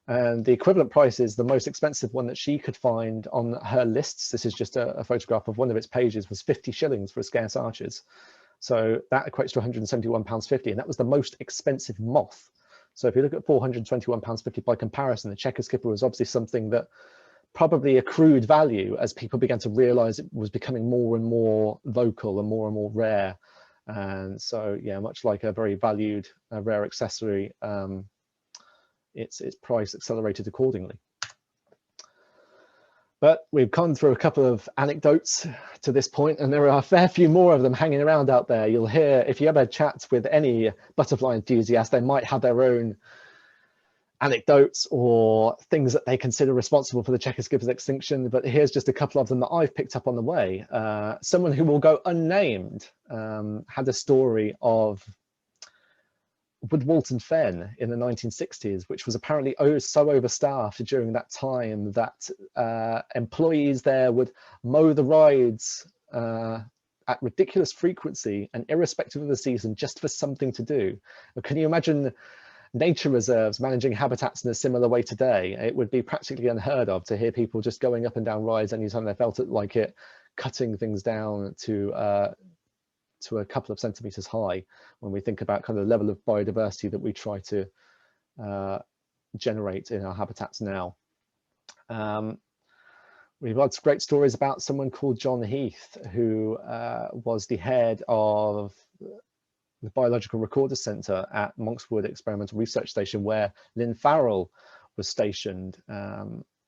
S1: And the equivalent price is the most expensive one that she could find on her lists. This is just a photograph of one of its pages, was 50 shillings for a scarce arches. So that equates to £171.50, and that was the most expensive moth. So if you look at £421.50 by comparison, the Chequered skipper was obviously something that probably accrued value as people began to realize it was becoming more and more local and more rare. And so, yeah, much like a very valued rare accessory, its price accelerated accordingly. But we've gone through a couple of anecdotes to this point, and there are a fair few more of them hanging around out there. You'll hear, if you ever chat with any butterfly enthusiast, they might have their own anecdotes or things that they consider responsible for the Chequered skipper's extinction. But here's just a couple of them that I've picked up on the way. Someone who will go unnamed had a story of Woodwalton Fen in the 1960s, which was apparently so overstaffed during that time that employees there would mow the rides at ridiculous frequency and irrespective of the season, just for something to do. Can you imagine nature reserves managing habitats in a similar way today? It would be practically unheard of to hear people just going up and down rides anytime they felt it like it, cutting things down to a couple of centimeters high, when we think about kind of the level of biodiversity that we try to generate in our habitats now. We've got great stories about someone called John Heath, who was the head of the Biological Recorder Centre at Monkswood Experimental Research Station, where Lynn Farrell was stationed.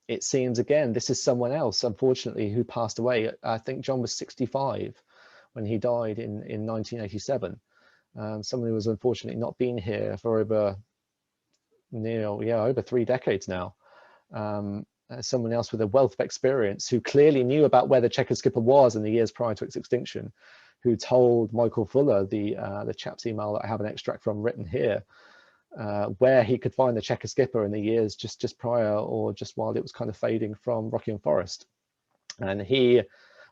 S1: It seems, again, this is someone else, unfortunately, who passed away. I think John was 65 when he died in 1987. Someone who has unfortunately not been here for over 3 decades now. Someone else with a wealth of experience, who clearly knew about where the Chequered skipper was in the years prior to its extinction, who told Michael Fuller, the chap's email that I have an extract from written here, where he could find the Chequered skipper in the years just prior, or just while it was kind of fading from Rockingham Forest. And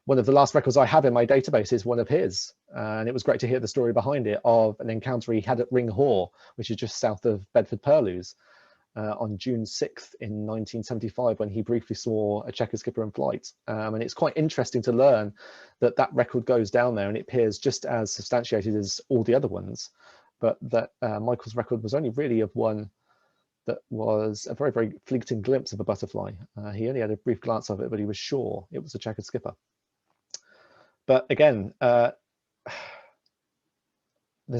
S1: one of the last records I have in my database is one of his, and it was great to hear the story behind it of an encounter he had at Ring Haw, which is just south of Bedford Purlieu, on June 6th in 1975, when he briefly saw a Chequered skipper in flight. And it's quite interesting to learn that that record goes down there, and it appears just as substantiated as all the other ones, but that Michael's record was only really of one that was a very, very fleeting glimpse of a butterfly. He only had a brief glance of it, but he was sure it was a Chequered skipper. But again, there's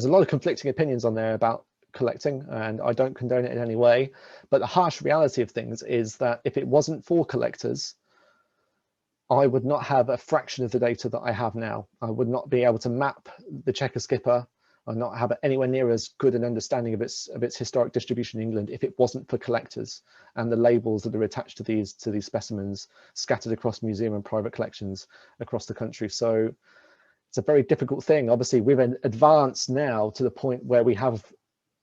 S1: a lot of conflicting opinions on there about collecting, and I don't condone it in any way. But the harsh reality of things is that if it wasn't for collectors, I would not have a fraction of the data that I have now. I would not be able to map the Chequered skipper. I'd not have anywhere near as good an understanding of its historic distribution in England if it wasn't for collectors and the labels that are attached to these specimens scattered across museum and private collections across the country. So it's a very difficult thing. Obviously, we've advanced now to the point where we have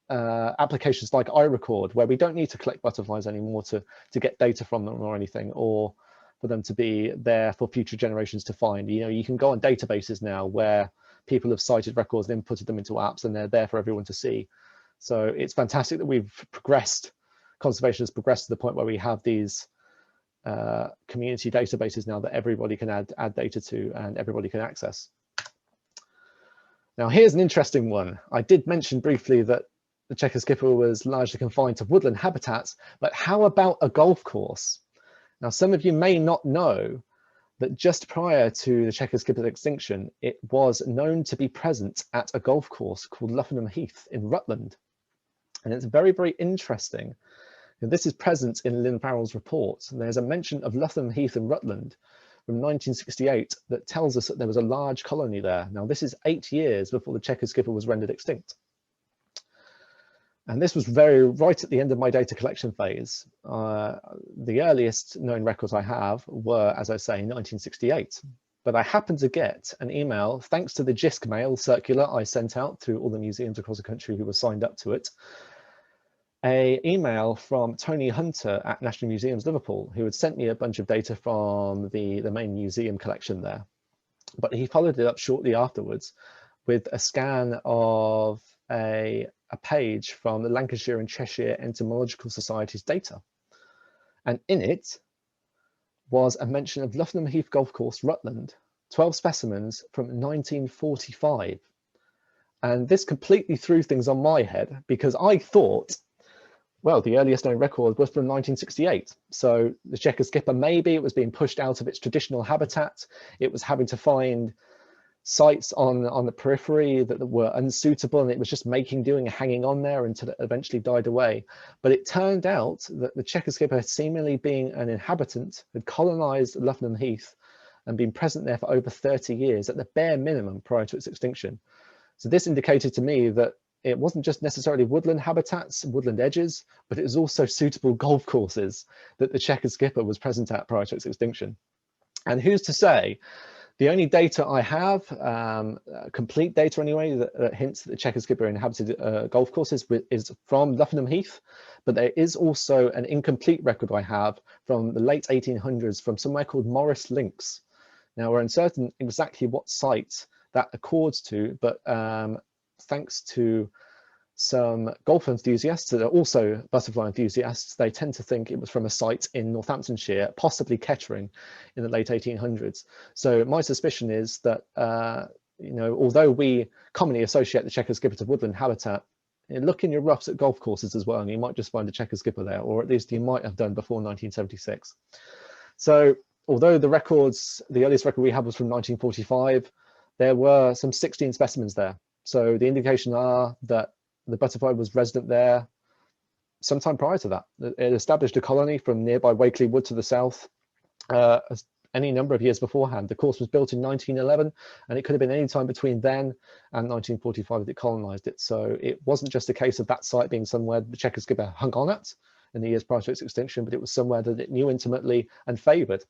S1: applications like iRecord, where we don't need to collect butterflies anymore to get data from them or anything, or for them to be there for future generations to find. You know, you can go on databases now where people have cited records and inputted them into apps, and they're there for everyone to see. So it's fantastic that we've progressed, conservation has progressed to the point where we have these community databases now that everybody can add data to and everybody can access. Now here's an interesting one. I did mention briefly that the Chequered skipper was largely confined to woodland habitats, but how about a golf course? Now some of you may not know that just prior to the Chequered skipper's extinction, it was known to be present at a golf course called Luffenham Heath in Rutland. And it's very, very interesting. And this is present in Lynn Farrell's report. And there's a mention of Luffenham Heath in Rutland from 1968 that tells us that there was a large colony there. Now, this is 8 years before the Chequered skipper was rendered extinct. And this was right at the end of my data collection phase. The earliest known records I have were, as I say, 1968. But I happened to get an email, thanks to the JISC mail circular I sent out to all the museums across the country who were signed up to it, an email from Tony Hunter at National Museums Liverpool, who had sent me a bunch of data from the main museum collection there. But he followed it up shortly afterwards with a scan of a page from the Lancashire and Cheshire Entomological Society's data. And in it was a mention of Luffenham Heath Golf Course, Rutland, 12 specimens from 1945. And this completely threw things on my head, because I thought, well, the earliest known record was from 1968. So the chequered skipper, maybe it was being pushed out of its traditional habitat. It was having to find sites on the periphery that were unsuitable, and it was just making do and hanging on there until it eventually died away. But it turned out that the chequered skipper, seemingly being an inhabitant, had colonized Luffenham Heath and been present there for over 30 years at the bare minimum prior to its extinction. So this indicated to me that it wasn't just necessarily woodland habitats, woodland edges, but it was also suitable golf courses that the chequered skipper was present at prior to its extinction. And who's to say? The only data I have, complete data anyway, that hints that the chequered skipper inhabited golf courses is from Luffenham Heath, but there is also an incomplete record I have from the late 1800s from somewhere called Morris Links. Now, we're uncertain exactly what site that accords to, but thanks to some golf enthusiasts that are also butterfly enthusiasts, they tend to think it was from a site in Northamptonshire, possibly Kettering, in the late 1800s. So my suspicion is that, you know, although we commonly associate the chequered skipper to woodland habitat, look in your roughs at golf courses as well, and you might just find a chequered skipper there, or at least you might have done before 1976. So although the earliest record we have was from 1945, there were some 16 specimens there. So the indications are that the butterfly was resident there sometime prior to that. It established a colony from nearby Wakeley Wood to the south any number of years beforehand. The course was built in 1911, and it could have been any time between then and 1945 that it colonized it. So it wasn't just a case of that site being somewhere the chequered skipper hung on at in the years prior to its extinction, but it was somewhere that it knew intimately and favored,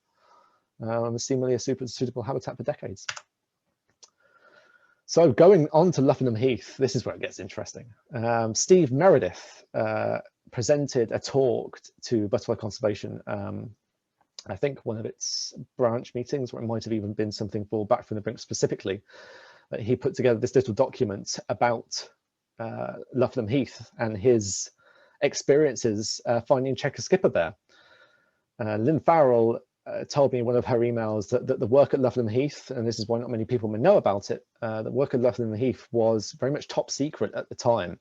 S1: seemingly a suitable habitat for decades. So going on to Luffenham Heath, this is where it gets interesting. Steve Meredith presented a talk to Butterfly Conservation, I think one of its branch meetings, or it might have even been something for Back from the Brink specifically. He put together this little document about Luffenham Heath and his experiences finding chequered skipper there. Lynn Farrell told me in one of her emails that the work at Luffenham Heath, and this is why not many people may know about it, the work at Luffenham Heath was very much top secret at the time.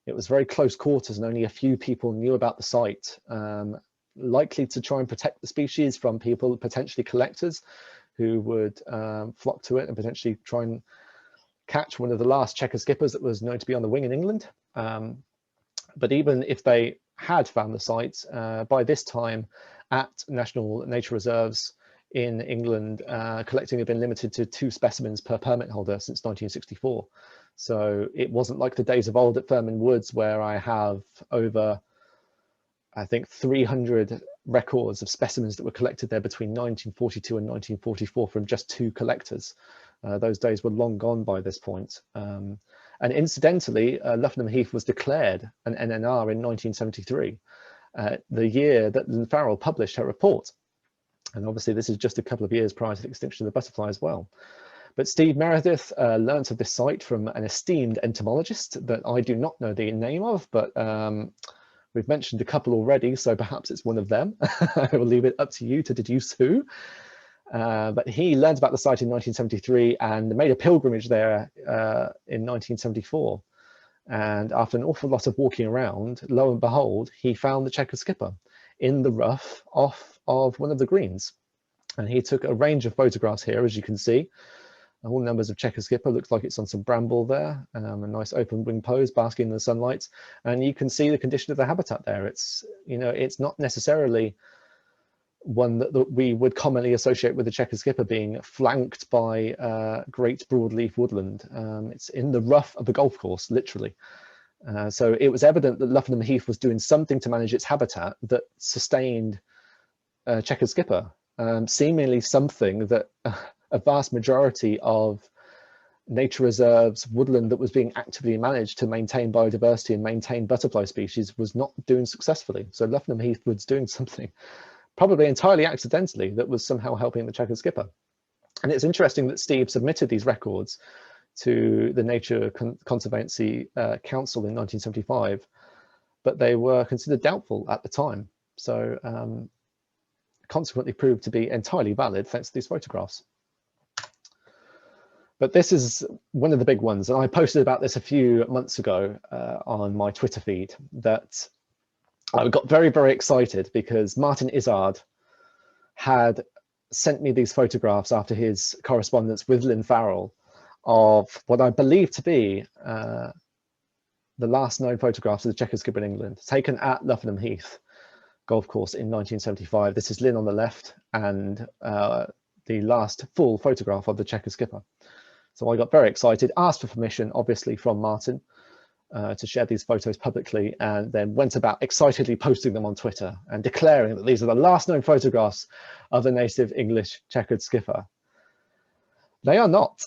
S1: It was very close quarters and only a few people knew about the site, likely to try and protect the species from people, potentially collectors, who would flock to it and potentially try and catch one of the last chequered skippers that was known to be on the wing in England. But even if they had found the site, by this time, at national nature reserves in England, collecting had been limited to 2 specimens per permit holder since 1964. So it wasn't like the days of old at Furman Woods, where I have over, I think, 300 records of specimens that were collected there between 1942 and 1944 from just 2 collectors. Those days were long gone by this point. And incidentally, Luffenham Heath was declared an NNR in 1973. The year that Lynn Farrell published her report. And obviously this is just a couple of years prior to the extinction of the butterfly as well. But Steve Meredith learnt of this site from an esteemed entomologist that I do not know the name of, but we've mentioned a couple already, so perhaps it's one of them. I will leave it up to you to deduce who. But he learned about the site in 1973 and made a pilgrimage there in 1974. And after an awful lot of walking around, lo and behold, he found the chequered skipper in the rough off of one of the greens. And he took a range of photographs here, as you can see. All numbers of chequered skipper, looks like it's on some bramble there, a nice open wing pose, basking in the sunlight. And you can see the condition of the habitat there. It's, you know, it's not necessarily one that we would commonly associate with the chequered skipper being flanked by great broadleaf woodland. It's in the rough of the golf course, literally. So it was evident that Luffenham Heath was doing something to manage its habitat that sustained chequered skipper, seemingly something that a vast majority of nature reserves, woodland that was being actively managed to maintain biodiversity and maintain butterfly species was not doing successfully. So Luffenham Heath was doing something, probably entirely accidentally, that was somehow helping the checkered skipper. And it's interesting that Steve submitted these records to the Nature Conservancy Council in 1975, but they were considered doubtful at the time. So consequently proved to be entirely valid thanks to these photographs. But this is one of the big ones, and I posted about this a few months ago on my Twitter feed, that I got very, very excited because Martin Izzard had sent me these photographs after his correspondence with Lynn Farrell of what I believe to be the last known photographs of the checkered skipper in England, taken at Luffenham Heath golf course in 1975. This is Lynn on the left, and the last full photograph of the checkered skipper. So I got very excited, asked for permission, obviously, from Martin to share these photos publicly, and then went about excitedly posting them on Twitter and declaring that these are the last known photographs of the native English checkered skipper. They are not.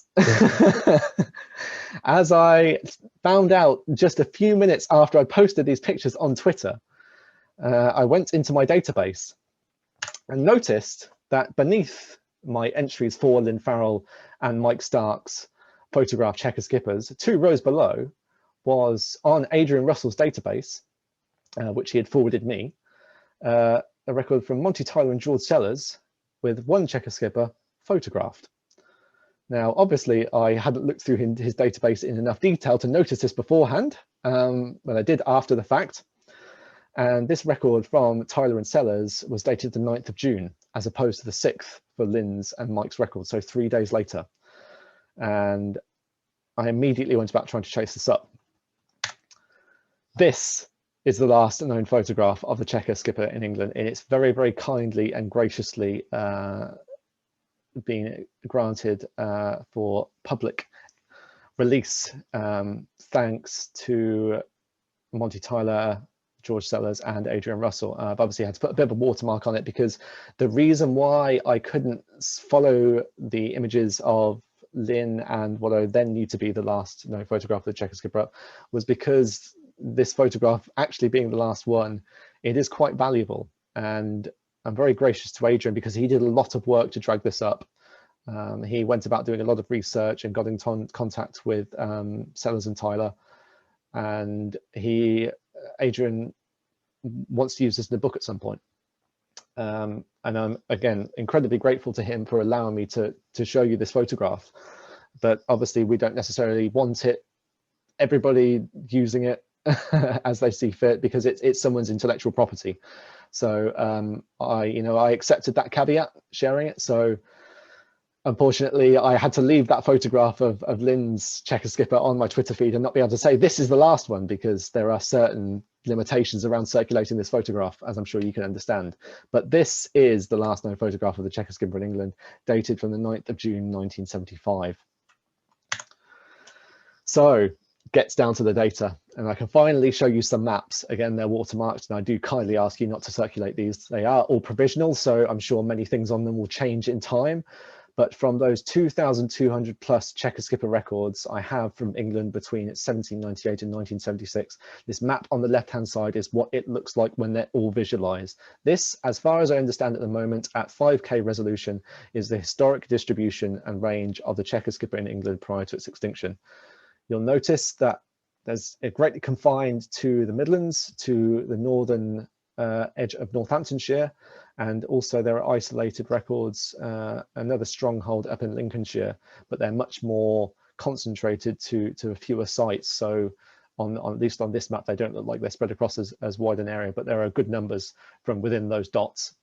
S1: As I found out just a few minutes after I posted these pictures on Twitter, I went into my database and noticed that beneath my entries for Lynn Farrell and Mike Stark's photograph checkered skippers, 2 rows below was on Adrian Russell's database, which he had forwarded me, a record from Monty Tyler and George Sellers with 1 checkered skipper photographed. Now, obviously, I hadn't looked through his database in enough detail to notice this beforehand, but I did after the fact. And this record from Tyler and Sellers was dated the 9th of June, as opposed to the 6th for Lynn's and Mike's record, so 3 days later. And I immediately went about trying to chase this up. This is the last known photograph of the checkered skipper in England, and it's very, very kindly and graciously been granted for public release, thanks to Monty Tyler, George Sellers and Adrian Russell. I've obviously had to put a bit of a watermark on it because the reason why I couldn't follow the images of Lynn and what I then knew to be the last known photograph of the checkered skipper was because this photograph actually being the last one, it is quite valuable. And I'm very gracious to Adrian because he did a lot of work to drag this up. He went about doing a lot of research and got in contact with Sellers and Tyler. And Adrian wants to use this in the book at some point. And I'm, again, incredibly grateful to him for allowing me to show you this photograph. But obviously we don't necessarily want everybody using it as they see fit, because it's someone's intellectual property. So I accepted that caveat, sharing it. So unfortunately, I had to leave that photograph of Lynn's checkered skipper on my Twitter feed and not be able to say this is the last one, because there are certain limitations around circulating this photograph, as I'm sure you can understand. But this is the last known photograph of the checkered skipper in England, dated from the 9th of June 1975. So gets down to the data, and I can finally show you some maps. Again, they're watermarked, and I do kindly ask you not to circulate these. They are all provisional, so I'm sure many things on them will change in time. But from those 2,200 plus checkered skipper records I have from England between 1798 and 1976, this map on the left-hand side is what it looks like when they're all visualized. This, as far as I understand at the moment, at 5K resolution, is the historic distribution and range of the checkered skipper in England prior to its extinction. You'll notice that there's greatly confined to the Midlands, to the northern edge of Northamptonshire, and also there are isolated records, another stronghold up in Lincolnshire, but they're much more concentrated to fewer sites. So at least on this map, they don't look like they're spread across as wide an area, but there are good numbers from within those dots.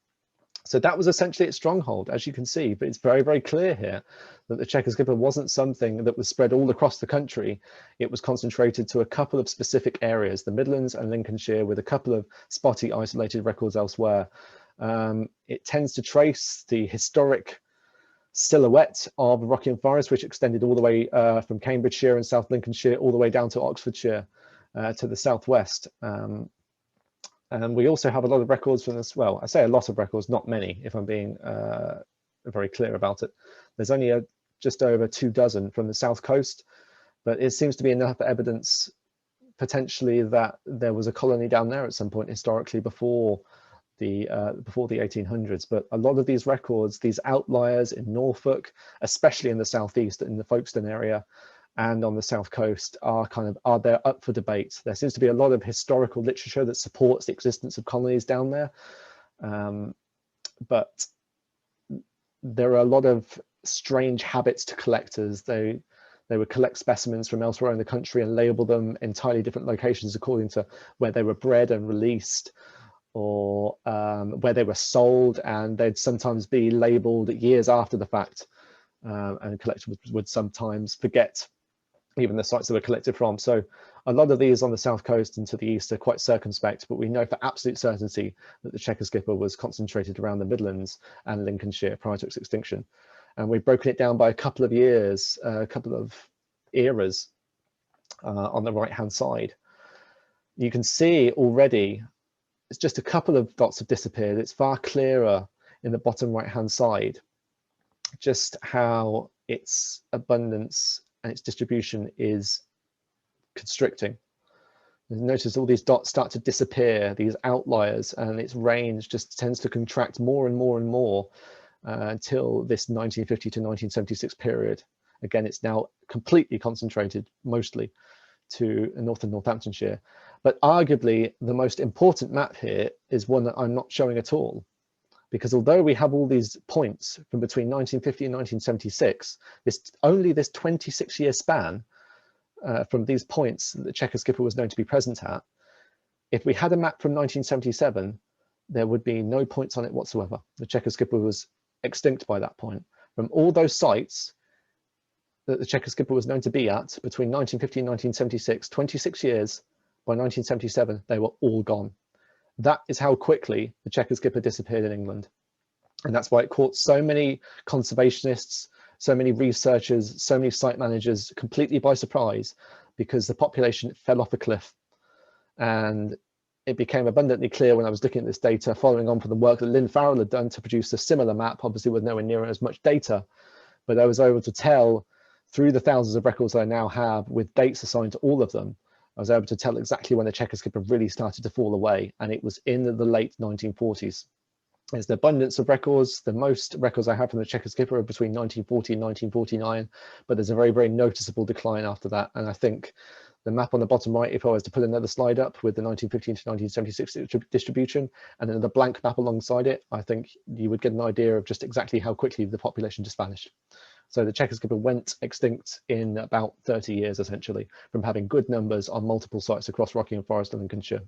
S1: So that was essentially its stronghold, as you can see, but it's very, very clear here that the checkered skipper wasn't something that was spread all across the country. It was concentrated to a couple of specific areas, the Midlands and Lincolnshire, with a couple of spotty isolated records elsewhere. It tends to trace the historic silhouette of the Rockingham Forest, which extended all the way from Cambridgeshire and South Lincolnshire all the way down to Oxfordshire to the southwest. And we also have a lot of records from this. Well, I say a lot of records, not many, if I'm being very clear about it. There's only just over 24 from the south coast, but it seems to be enough evidence potentially that there was a colony down there at some point historically before the 1800s. But a lot of these records, these outliers in Norfolk, especially in the southeast, in the Folkestone area, and on the south coast, are there up for debate. There seems to be a lot of historical literature that supports the existence of colonies down there, but there are a lot of strange habits to collectors. They would collect specimens from elsewhere in the country and label them entirely different locations according to where they were bred and released, or where they were sold, and they'd sometimes be labeled years after the fact, and collectors would sometimes forget even the sites they were collected from. So a lot of these on the south coast and to the east are quite circumspect, but we know for absolute certainty that the Chequered skipper was concentrated around the Midlands and Lincolnshire prior to its extinction. And we've broken it down by a couple of years, a couple of eras on the right hand side. You can see already it's just a couple of dots have disappeared. It's far clearer in the bottom right hand side just how its abundance and its distribution is constricting. Notice all these dots start to disappear, these outliers, and its range just tends to contract more and more and more until this 1950 to 1976 period. Again, it's now completely concentrated mostly to northern Northamptonshire. But arguably the most important map here is one that I'm not showing at all, because although we have all these points from between 1950 and 1976, only this 26-year span from these points that the Chequered skipper was known to be present at, if we had a map from 1977, there would be no points on it whatsoever. The Chequered skipper was extinct by that point. From all those sites that the Chequered skipper was known to be at between 1950 and 1976, 26 years, by 1977, they were all gone. That is how quickly the Chequered skipper disappeared in England. And that's why it caught so many conservationists, so many researchers, so many site managers completely by surprise, because the population fell off a cliff. And it became abundantly clear when I was looking at this data, following on from the work that Lynn Farrell had done to produce a similar map, obviously with nowhere near as much data, but I was able to tell through the thousands of records I now have with dates assigned to all of them, I was able to tell exactly when the Chequered skipper really started to fall away, and it was in the late 1940s. There's the abundance of records. The most records I have from the Chequered skipper are between 1940 and 1949, but there's a very, very noticeable decline after that. And I think the map on the bottom right, if I was to put another slide up with the 1915 to 1976 distribution, and then the blank map alongside it, I think you would get an idea of just exactly how quickly the population just vanished. So the Chequered skipper went extinct in about 30 years, essentially, from having good numbers on multiple sites across Rockingham Forest and Lincolnshire.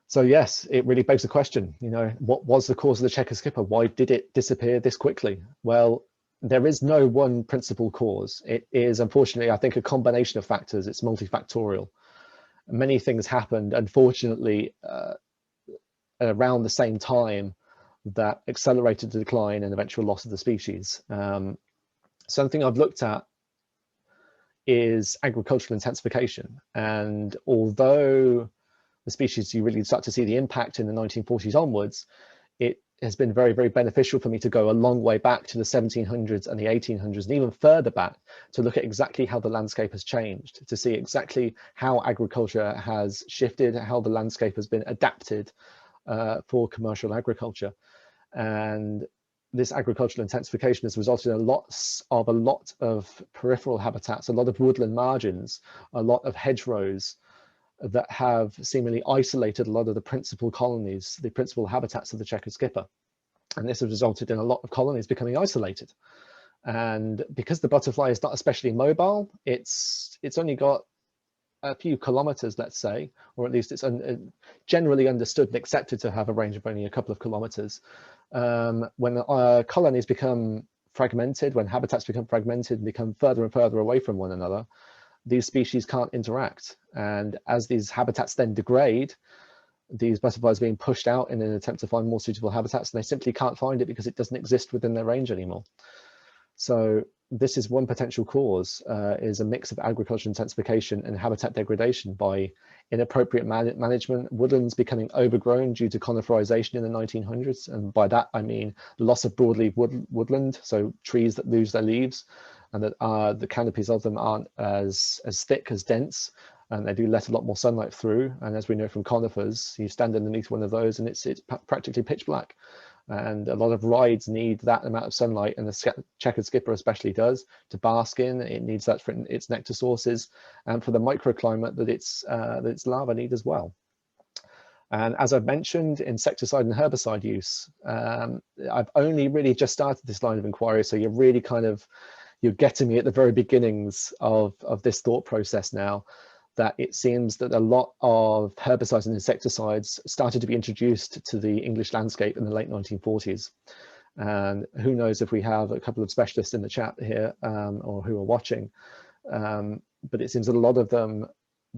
S1: So yes, it really begs the question, you know, what was the cause of the Chequered skipper? Why did it disappear this quickly? Well, there is no one principal cause. It is, unfortunately, I think, a combination of factors. It's multifactorial. Many things happened, unfortunately, around the same time that accelerated the decline and eventual loss of the species. Something I've looked at is agricultural intensification. And although the species, you really start to see the impact in the 1940s onwards, it has been very, very beneficial for me to go a long way back to the 1700s and the 1800s and even further back to look at exactly how the landscape has changed, to see exactly how agriculture has shifted, how the landscape has been adapted for commercial agriculture. And this agricultural intensification has resulted in a lot of peripheral habitats, a lot of woodland margins, a lot of hedgerows that have seemingly isolated a lot of the principal colonies, the principal habitats of the Chequered skipper. And this has resulted in a lot of colonies becoming isolated. And because the butterfly is not especially mobile, it's only got a few kilometers, let's say, or at least it's generally understood and accepted to have a range of only a couple of kilometers. When colonies become fragmented, when habitats become fragmented and become further and further away from one another, these species can't interact. And as these habitats then degrade, these butterflies are being pushed out in an attempt to find more suitable habitats, and they simply can't find it because it doesn't exist within their range anymore. So this is one potential cause, is a mix of agricultural intensification and habitat degradation by inappropriate management, woodlands becoming overgrown due to coniferization in the 1900s. And by that, I mean the loss of broadleaf woodland, so trees that lose their leaves, and that the canopies of them aren't as thick, as dense, and they do let a lot more sunlight through. And as we know from conifers, you stand underneath one of those and it's practically pitch black. And a lot of rides need that amount of sunlight, and the checkered skipper especially does, to bask in. It needs that for its nectar sources and for the microclimate that its larvae need as well. And as I've mentioned, insecticide and herbicide use, I've only really just started this line of inquiry, so you're getting me at the very beginnings of this thought process now, that it seems that a lot of herbicides and insecticides started to be introduced to the English landscape in the late 1940s. And who knows if we have a couple of specialists in the chat here or who are watching, but it seems that a lot of them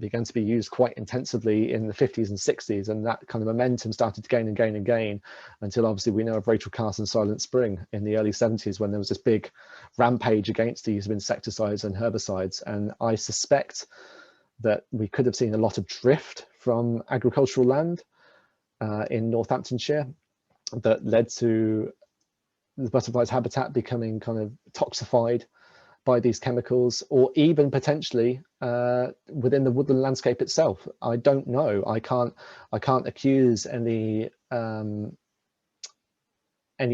S1: began to be used quite intensively in the 50s and 60s, and that kind of momentum started to gain and gain and gain until obviously we know of Rachel Carson's Silent Spring in the early 70s, when there was this big rampage against the use of insecticides and herbicides. And I suspect that we could have seen a lot of drift from agricultural land in Northamptonshire that led to the butterfly's habitat becoming kind of toxified by these chemicals, or even potentially within the woodland landscape itself. I don't know. I can't accuse any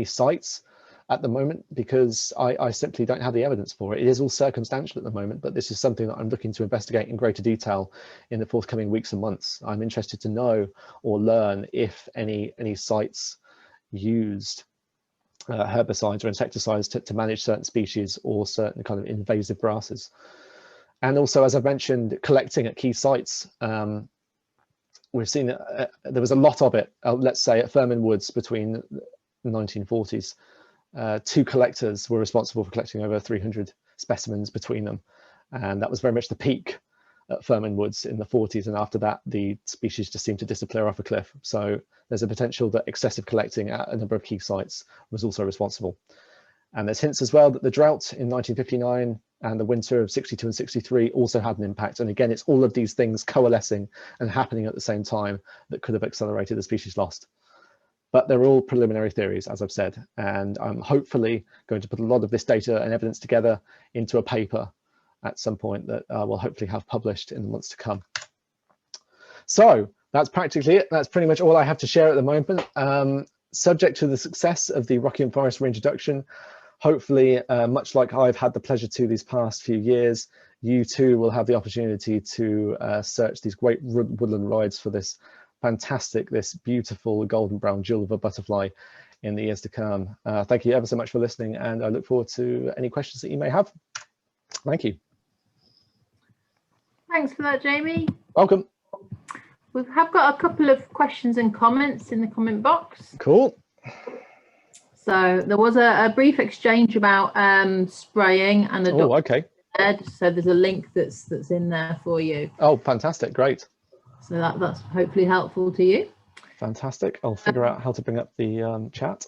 S1: sites at the moment, because I simply don't have the evidence for it. It is all circumstantial at the moment, but this is something that I'm looking to investigate in greater detail in the forthcoming weeks and months. I'm interested to know or learn if any sites used herbicides or insecticides to manage certain species or certain kind of invasive grasses. And also, as I've mentioned, collecting at key sites. We've seen there was a lot of it, let's say at Firmin Woods between the 1940s. 2 collectors were responsible for collecting over 300 specimens between them, and that was very much the peak at Firmin Woods in the 40s, and after that the species just seemed to disappear off a cliff. So there's a potential that excessive collecting at a number of key sites was also responsible. And there's hints as well that the drought in 1959 and the winter of 62 and 63 also had an impact. And again, it's all of these things coalescing and happening at the same time that could have accelerated the species loss. But they're all preliminary theories, as I've said, and I'm hopefully going to put a lot of this data and evidence together into a paper at some point that we'll hopefully have published in the months to come. So that's practically it. That's pretty much all I have to share at the moment. Subject to the success of the Rockingham Forest reintroduction, hopefully, much like I've had the pleasure to these past few years, you too will have the opportunity to search these great woodland rides for this fantastic, this beautiful golden brown jewel of a butterfly in the years to come. Thank you ever so much for listening, and I look forward to any questions that you may have. Thank you.
S2: Thanks for that, Jamie.
S1: Welcome.
S2: We have got a couple of questions and comments in the comment box.
S1: Cool.
S2: So there was a brief exchange about spraying and the
S1: okay.
S2: So there's a link that's in there for you.
S1: Oh, fantastic. Great.
S2: So that's hopefully helpful to you.
S1: Fantastic. I'll figure out how to bring up the chat.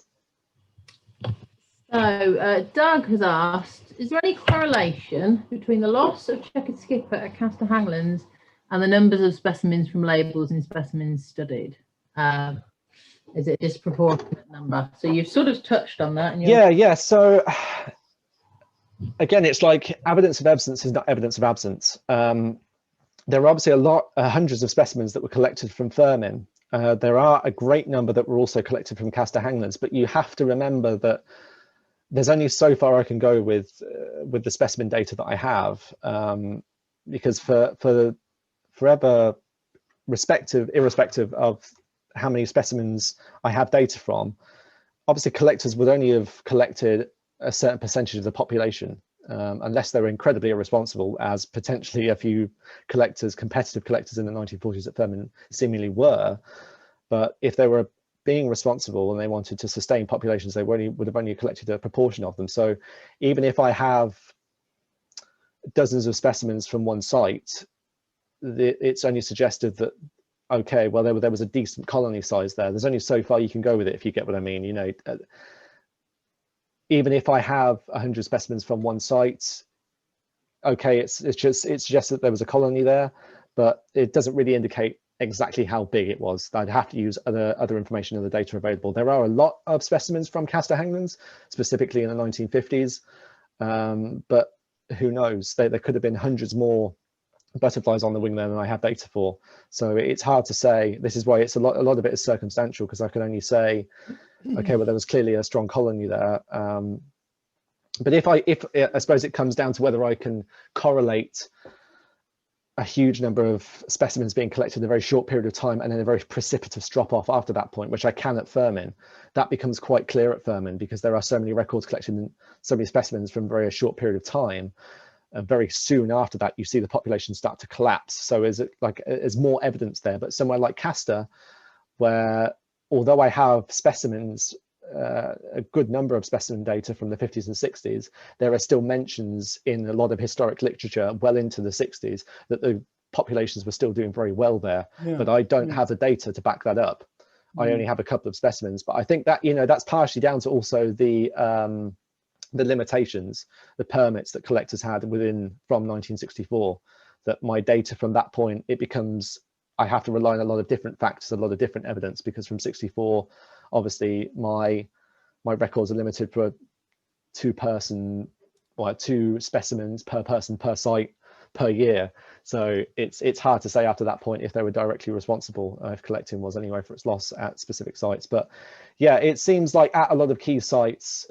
S2: So Doug has asked, is there any correlation between the loss of checkered skipper at Castor Hanglands and the numbers of specimens from labels in specimens studied? Is it a disproportionate number? So you've sort of touched on that.
S1: Yeah. So again, it's like evidence of absence is not evidence of absence. There are obviously hundreds of specimens that were collected from Firmin. There are a great number that were also collected from Castor Hanglands, but you have to remember that there's only so far I can go with the specimen data that I have, because forever, irrespective of how many specimens I have data from, obviously collectors would only have collected a certain percentage of the population, unless they were incredibly irresponsible, as potentially a few competitive collectors in the 1940s at Firmin seemingly were. But if they were being responsible and they wanted to sustain populations, they would have only collected a proportion of them. So even if I have dozens of specimens from one site, it's only suggested that, okay, well, there was a decent colony size there. There's only so far you can go with it, if you get what I mean. You know, even if I have 100 specimens from one site, okay, it suggests that there was a colony there, but it doesn't really indicate exactly how big it was. I'd have to use other information in the data available. There are a lot of specimens from castor hanglands, specifically in the 1950s, but who knows? There could have been hundreds more butterflies on the wing there than I have data for. So it's hard to say. This is why it's a lot of it is circumstantial, because I can only say, okay, well, there was clearly a strong colony there. But if I suppose it comes down to whether I can correlate a huge number of specimens being collected in a very short period of time and then a very precipitous drop off after that point, which I can at Firmin, that becomes quite clear at Firmin, because there are so many records collected in so many specimens from a very short period of time. Very soon after that, you see the population start to collapse. So there's more evidence there. But somewhere like castor, where although I have specimens, a good number of specimen data from the 50s and 60s, there are still mentions in a lot of historic literature well into the 60s that the populations were still doing very well there. Yeah. But I don't have the data to back that up. I only have a couple of specimens, but I think that, that's partially down to also the limitations, the permits that collectors had from 1964, that my data from that point, it becomes, I have to rely on a lot of different factors, a lot of different evidence, because from 64, obviously my records are limited for two specimens per person per site per year. So it's hard to say after that point if they were directly responsible, if collecting was anyway for its loss at specific sites. But yeah, it seems like at a lot of key sites,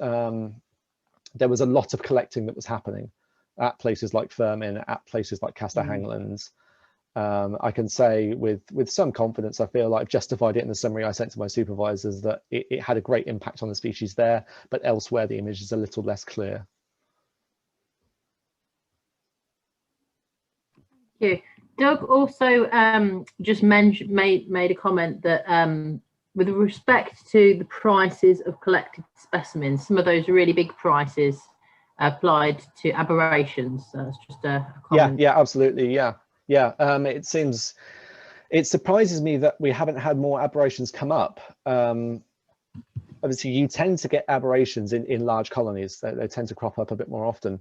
S1: there was a lot of collecting that was happening at places like Firmin, at places like castor hanglands. I can say with some confidence, I feel like I've justified it in the summary I sent to my supervisors, that it had a great impact on the species there, but elsewhere the image is a little less clear.
S2: Thank you. Doug also just made a comment that with respect to the prices of collected specimens, some of those really big prices applied to aberrations. So it's just a comment.
S1: Yeah, absolutely. Yeah. It surprises me that we haven't had more aberrations come up. Obviously, you tend to get aberrations in large colonies. They tend to crop up a bit more often.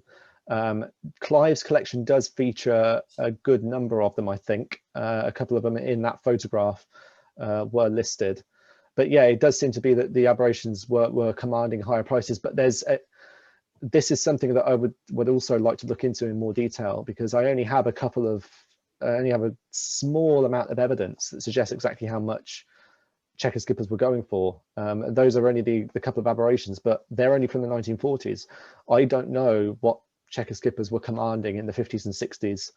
S1: Clive's collection does feature a good number of them, I think. A couple of them in that photograph were listed. But yeah, it does seem to be that the aberrations were commanding higher prices. But this is something that I would also like to look into in more detail, because I only have a small amount of evidence that suggests exactly how much checker skippers were going for. And those are only the couple of aberrations, but they're only from the 1940s. I don't know what checker skippers were commanding in the 50s and 60s.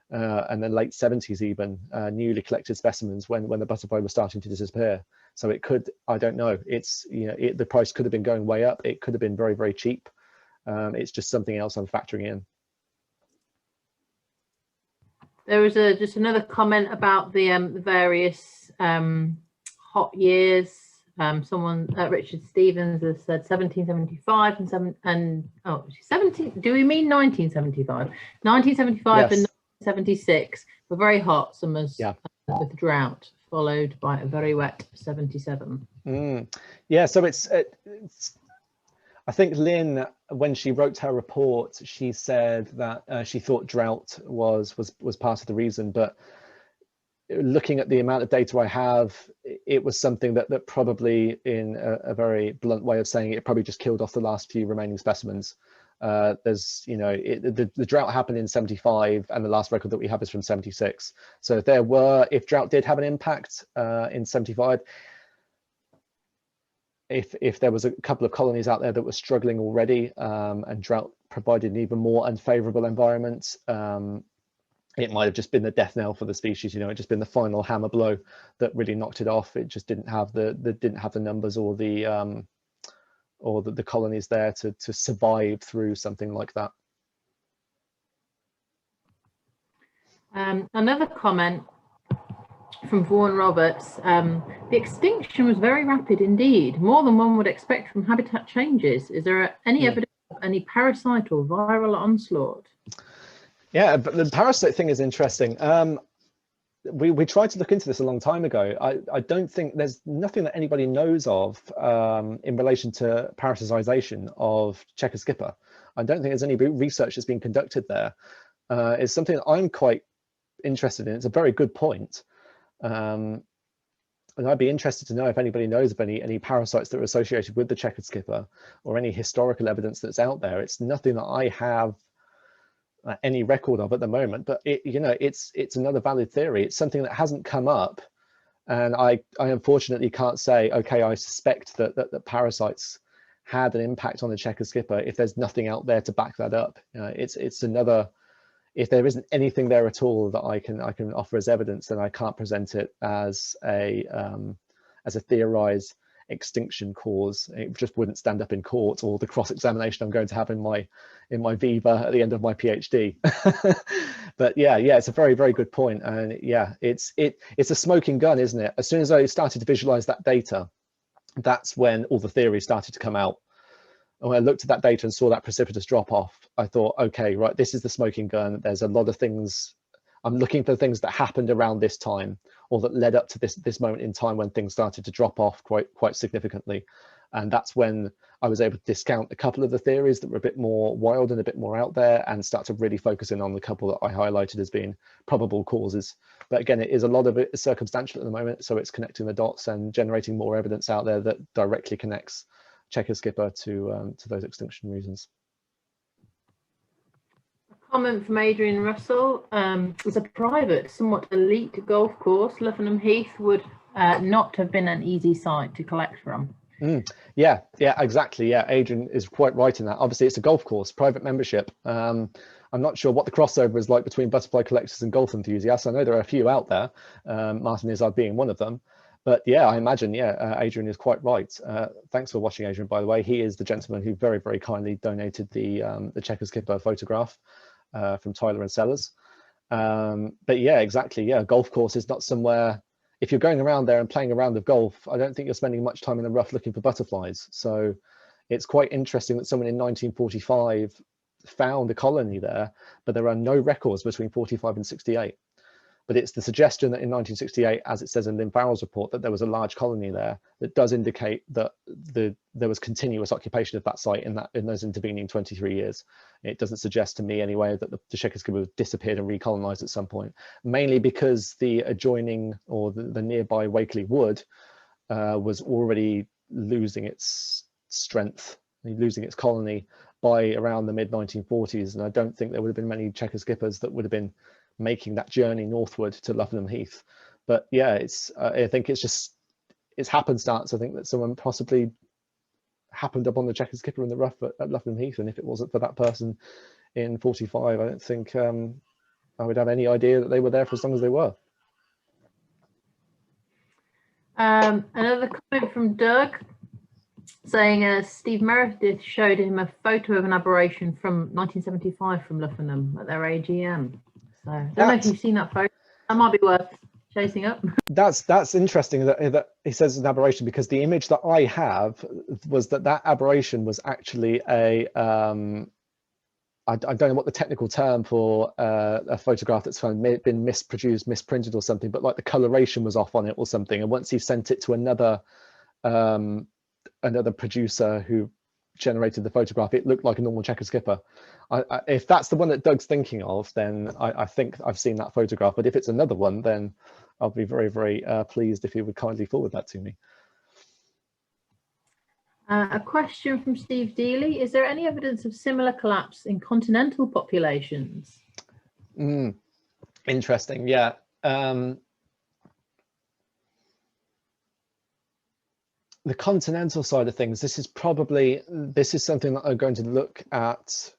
S1: And then late 70s even, newly collected specimens when the butterfly was starting to disappear. So it could, I don't know, the price could have been going way up. It could have been very, very cheap. It's just something else I'm factoring in.
S2: There was just another comment about the various hot years. Someone, Richard Stevens, has said 1775 and 17. Do we mean 1975? 1975 yes. And 1976 were very hot summers, yeah, with drought, followed by a very wet 77.
S1: Yeah, so it's I think Lynn, when she wrote her report, she said that she thought drought was part of the reason, but looking at the amount of data I have, it was something that probably, in a very blunt way of saying it, it probably just killed off the last few remaining specimens. There's, the drought happened in 75, and the last record that we have is from 76. So if drought did have an impact in 75, if there was a couple of colonies out there that were struggling already, and drought provided an even more unfavorable environment, it might have just been the death knell for the species. It just been the final hammer blow that really knocked it off. It just didn't have the numbers or the colonies there to survive through something like that.
S2: Another comment from Vaughan Roberts: the extinction was very rapid indeed, more than one would expect from habitat changes. Is there any evidence of any parasite or viral onslaught?
S1: Yeah, but the parasite thing is interesting. we tried to look into this a long time ago. I don't think there's nothing that anybody knows of in relation to parasitisation of checkered skipper. I don't think there's any research that's been conducted there. It's something that I'm quite interested in. It's a very good point. And I'd be interested to know if anybody knows of any parasites that are associated with the checkered skipper, or any historical evidence that's out there. It's nothing that I have any record of at the moment, but it's another valid theory. It's something that hasn't come up, and I unfortunately can't say, okay, I suspect that parasites had an impact on the checkered skipper if there's nothing out there to back that up. It's another, if there isn't anything there at all that I can offer as evidence, then I can't present it as a theorized extinction cause. It just wouldn't stand up in court, or the cross-examination I'm going to have in my viva at the end of my PhD. But yeah, it's a very, very good point. And yeah, it's a smoking gun, isn't it? As soon as I started to visualize that data, that's when all the theories started to come out. And when I looked at that data and saw that precipitous drop off, I thought, okay, right, this is the smoking gun. There's a lot of things. I'm looking for things that happened around this time, or that led up to this moment in time when things started to drop off quite significantly. And that's when I was able to discount a couple of the theories that were a bit more wild and a bit more out there, and start to really focus in on the couple that I highlighted as being probable causes. But again, it is a lot of it circumstantial at the moment, so it's connecting the dots and generating more evidence out there that directly connects checkered skipper to those extinction reasons.
S2: Comment from Adrian Russell. As a private, somewhat elite golf course, Luffenham Heath would not have been an easy site to collect from.
S1: Yeah, exactly. Yeah, Adrian is quite right in that. Obviously, it's a golf course, private membership. I'm not sure what the crossover is like between butterfly collectors and golf enthusiasts. I know there are a few out there, Martin Izzard being one of them. But yeah, I imagine, Adrian is quite right. Thanks for watching, Adrian, by the way. He is the gentleman who very, very kindly donated the checkered skipper photograph from Tyler and Sellers. But yeah, exactly. Yeah, golf course is not somewhere, if you're going around there and playing a round of golf, I don't think you're spending much time in the rough looking for butterflies. So it's quite interesting that someone in 1945 found a colony there, but there are no records between 45 and 68. But it's the suggestion that in 1968, as it says in Lynn Farrell's report, that there was a large colony there, that does indicate that there was continuous occupation of that site in those intervening 23 years. It doesn't suggest to me anyway that the checkered skipper disappeared and recolonized at some point, mainly because the adjoining, or the nearby Wakeley Wood was already losing its strength, losing its colony by around the mid 1940s. And I don't think there would have been many checkered skippers that would have been making that journey northward to Luffenham Heath. But yeah, I think it's happenstance. I think that someone possibly happened up on the checkered skipper in the rough at Luffenham Heath, and if it wasn't for that person in 45, I don't think I would have any idea that they were there for as long as they were.
S2: Another comment from Doug saying Steve Meredith showed him a photo of an aberration from 1975 from Luffenham at their AGM. So I don't know if you've seen that photo. That might be worth chasing up. That's
S1: interesting that he says it's an aberration, because the image that I have was that aberration was actually a I don't know what the technical term for a photograph that's been misproduced, misprinted or something, but like the coloration was off on it or something. And once he sent it to another producer who generated the photograph, it looked like a normal checkered skipper. If that's the one that Doug's thinking of, then I think I've seen that photograph. But if it's another one, then I'll be very, very pleased if you would kindly forward that to me.
S2: A question from Steve Dealey. Is there any evidence of similar collapse in continental populations?
S1: Interesting, yeah. The continental side of things, this is something that I'm going to look at,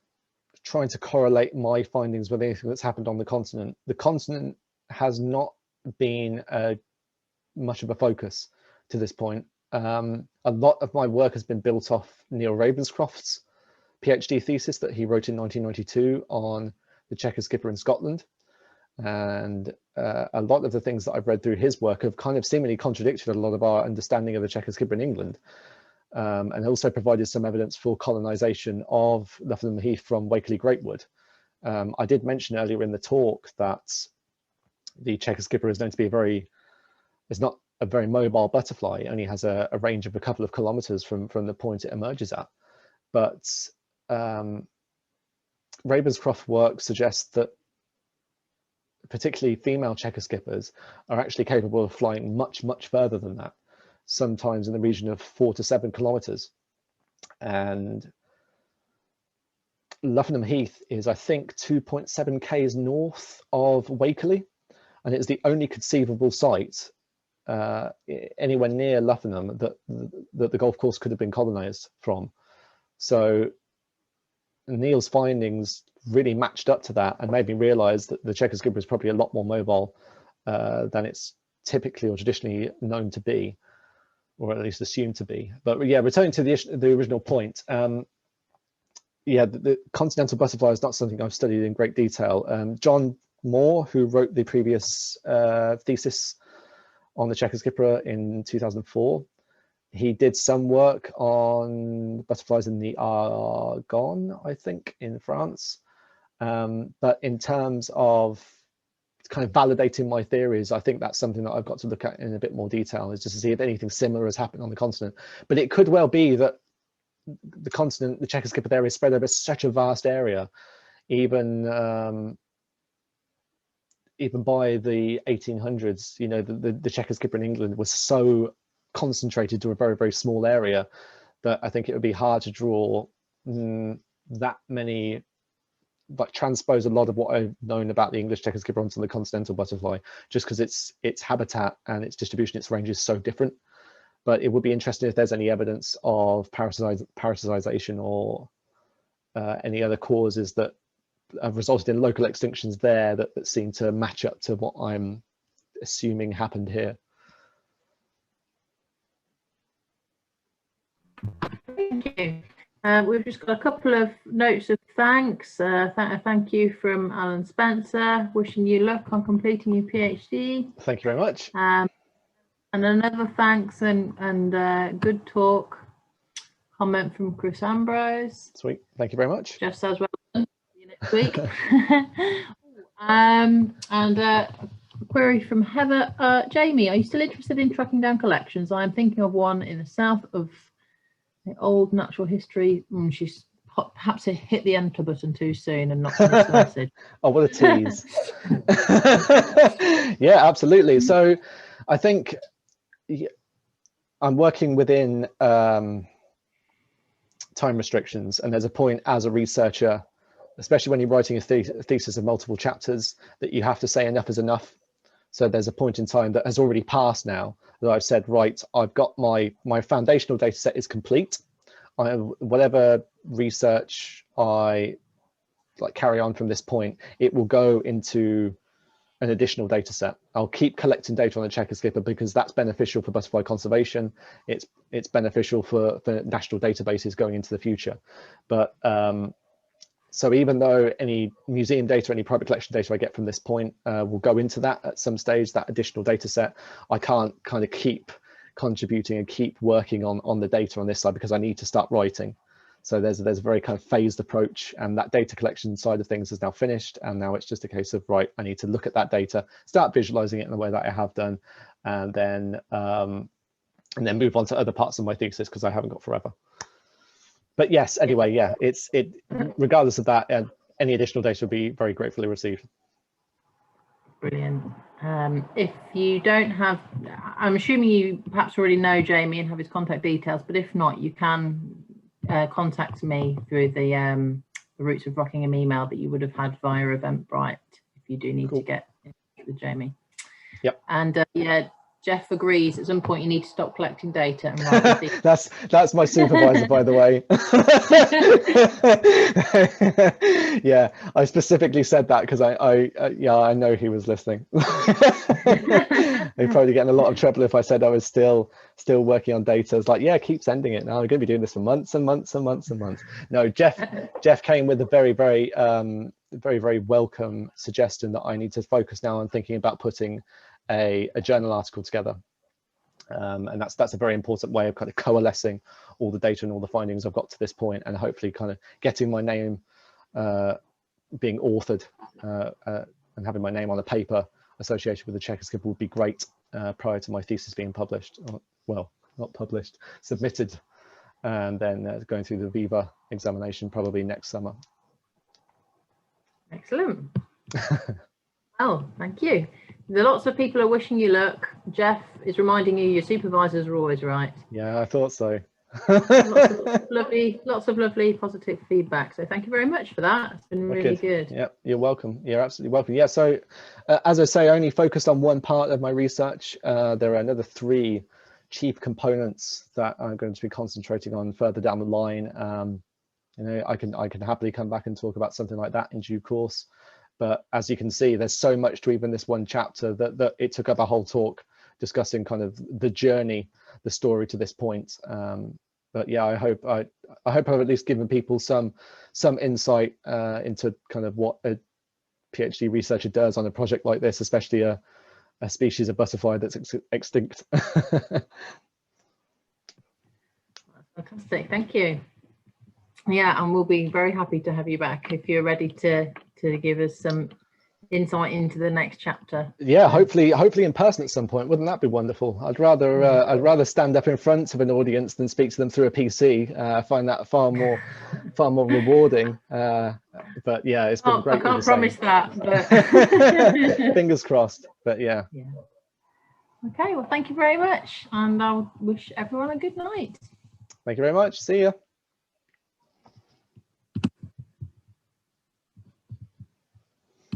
S1: trying to correlate my findings with anything that's happened on the continent. The continent has not been much of a focus to this point. A lot of my work has been built off Neil Ravenscroft's PhD thesis that he wrote in 1992 on the checkered skipper in Scotland. And a lot of the things that I've read through his work have kind of seemingly contradicted a lot of our understanding of the checkered skipper in England, and also provided some evidence for colonisation of Luffenham Heath from Wakeley Greatwood. I did mention earlier in the talk that the checker skipper is known to be it's not a very mobile butterfly. It only has a range of a couple of kilometers from the point it emerges at. But Ravenscroft work suggests that particularly female checker skippers are actually capable of flying much, much further than that, sometimes in the region of 4 to 7 kilometers. And Luffenham Heath is, I think, 2.7 k's north of Wakeley, and it's the only conceivable site anywhere near Luffenham that the golf course could have been colonized from. So Neil's findings really matched up to that and made me realize that the checker skipper is probably a lot more mobile than it's typically or traditionally known to be, or at least assumed to be. But yeah, returning to the original point, yeah, the continental butterfly is not something I've studied in great detail. John Moore, who wrote the previous thesis on the checker skipper in 2004, he did some work on butterflies in the Argonne, I think, in France. But in terms of kind of validating my theories, I think that's something that I've got to look at in a bit more detail, is just to see if anything similar has happened on the continent. But it could well be that the continent, the checker skipper there, is spread over such a vast area, even by the 1800s, you know, the checker skipper in England was so concentrated to a very, very small area that I think it would be hard to draw that many, like transpose a lot of what I've known about the English checker skipper onto the continental butterfly, just because its habitat and its distribution, its range is so different. But it would be interesting if there's any evidence of parasitization or any other causes that have resulted in local extinctions there that seem to match up to what I'm assuming happened here.
S2: Thank you. We've just got a couple of notes of thanks. Thank you from Alan Spencer, wishing you luck on completing your PhD.
S1: Thank you very much.
S2: And another thanks and good talk comment from Chris Ambrose.
S1: Sweet, thank you very much.
S2: Jeff says well done. See you next week. And a query from Heather. Jamie, are you still interested in tracking down collections? I am thinking of one in the south of the old natural history. She's perhaps hit the enter button too soon and not finished the message.
S1: Oh, what a tease. Yeah, absolutely. So I think I'm working within time restrictions, and there's a point as a researcher, especially when you're writing a thesis of multiple chapters, that you have to say enough is enough. So there's a point in time that has already passed now that I've said, right, I've got my foundational data set is complete. Whatever research I carry on from this point, it will go into an additional data set. I'll keep collecting data on the checker skipper because that's beneficial for butterfly conservation. It's beneficial for national databases going into the future. But so even though any museum data, any private collection data I get from this point will go into that at some stage, that additional data set, I can't kind of keep contributing and keep working on the data on this side because I need to start writing. So there's a very kind of phased approach, and that data collection side of things is now finished. And now it's just a case of, right, I need to look at that data, start visualizing it in the way that I have done, and then move on to other parts of my thesis because I haven't got forever. But yes, anyway, yeah, regardless of that, any additional data would be very gratefully received.
S2: Brilliant. If you don't have, I'm assuming you perhaps already know Jamie and have his contact details, but if not, you can contact me through the Roots of Rockingham email that you would have had via Eventbrite if you do need to get in touch with Jamie. Yep. And yeah, Jeff agrees at some point you need to stop collecting data and write
S1: that's my supervisor, by the way. Yeah, I specifically said that because I know he was listening. He'd probably get in a lot of trouble if I said I was still working on data. It's like, yeah, keep sending it. Now I'm going to be doing this for months and months and months and months. No, Jeff came with a very, very, very welcome suggestion that I need to focus now on thinking about putting a journal article together, and that's a very important way of kind of coalescing all the data and all the findings I've got to this point, and hopefully kind of getting my name being authored and having my name on a paper. associated with the chequered skipper would be great prior to my thesis being published. Well, not published, submitted, and then going through the Viva examination probably next summer.
S2: Excellent. Well, thank you. There are lots of people are wishing you luck. Jeff is reminding you your supervisors are always right.
S1: Yeah, I thought so.
S2: Lots of lovely positive feedback, so thank you very much for that. It's been really good.
S1: Yeah, you're welcome. You're absolutely welcome. Yeah, so as I say, I only focused on one part of my research. There are another 3 chief components that I'm going to be concentrating on further down the line. You know, I can happily come back and talk about something like that in due course, but as you can see, there's so much to even this one chapter that it took up a whole talk discussing kind of the journey, the story to this point. But yeah, I hope I've at least given people some insight into kind of what a PhD researcher does on a project like this, especially a species of butterfly that's extinct.
S2: Fantastic, thank you. Yeah, and we'll be very happy to have you back if you're ready to give us some insight into the next chapter.
S1: Yeah, hopefully in person at some point. Wouldn't that be wonderful? I'd rather stand up in front of an audience than speak to them through a PC. I find that far more rewarding. But yeah, it's been great.
S2: I can't promise that, but
S1: fingers crossed. But yeah.
S2: Okay, well, thank you very much, and I'll wish everyone a good night.
S1: Thank you very much. See ya.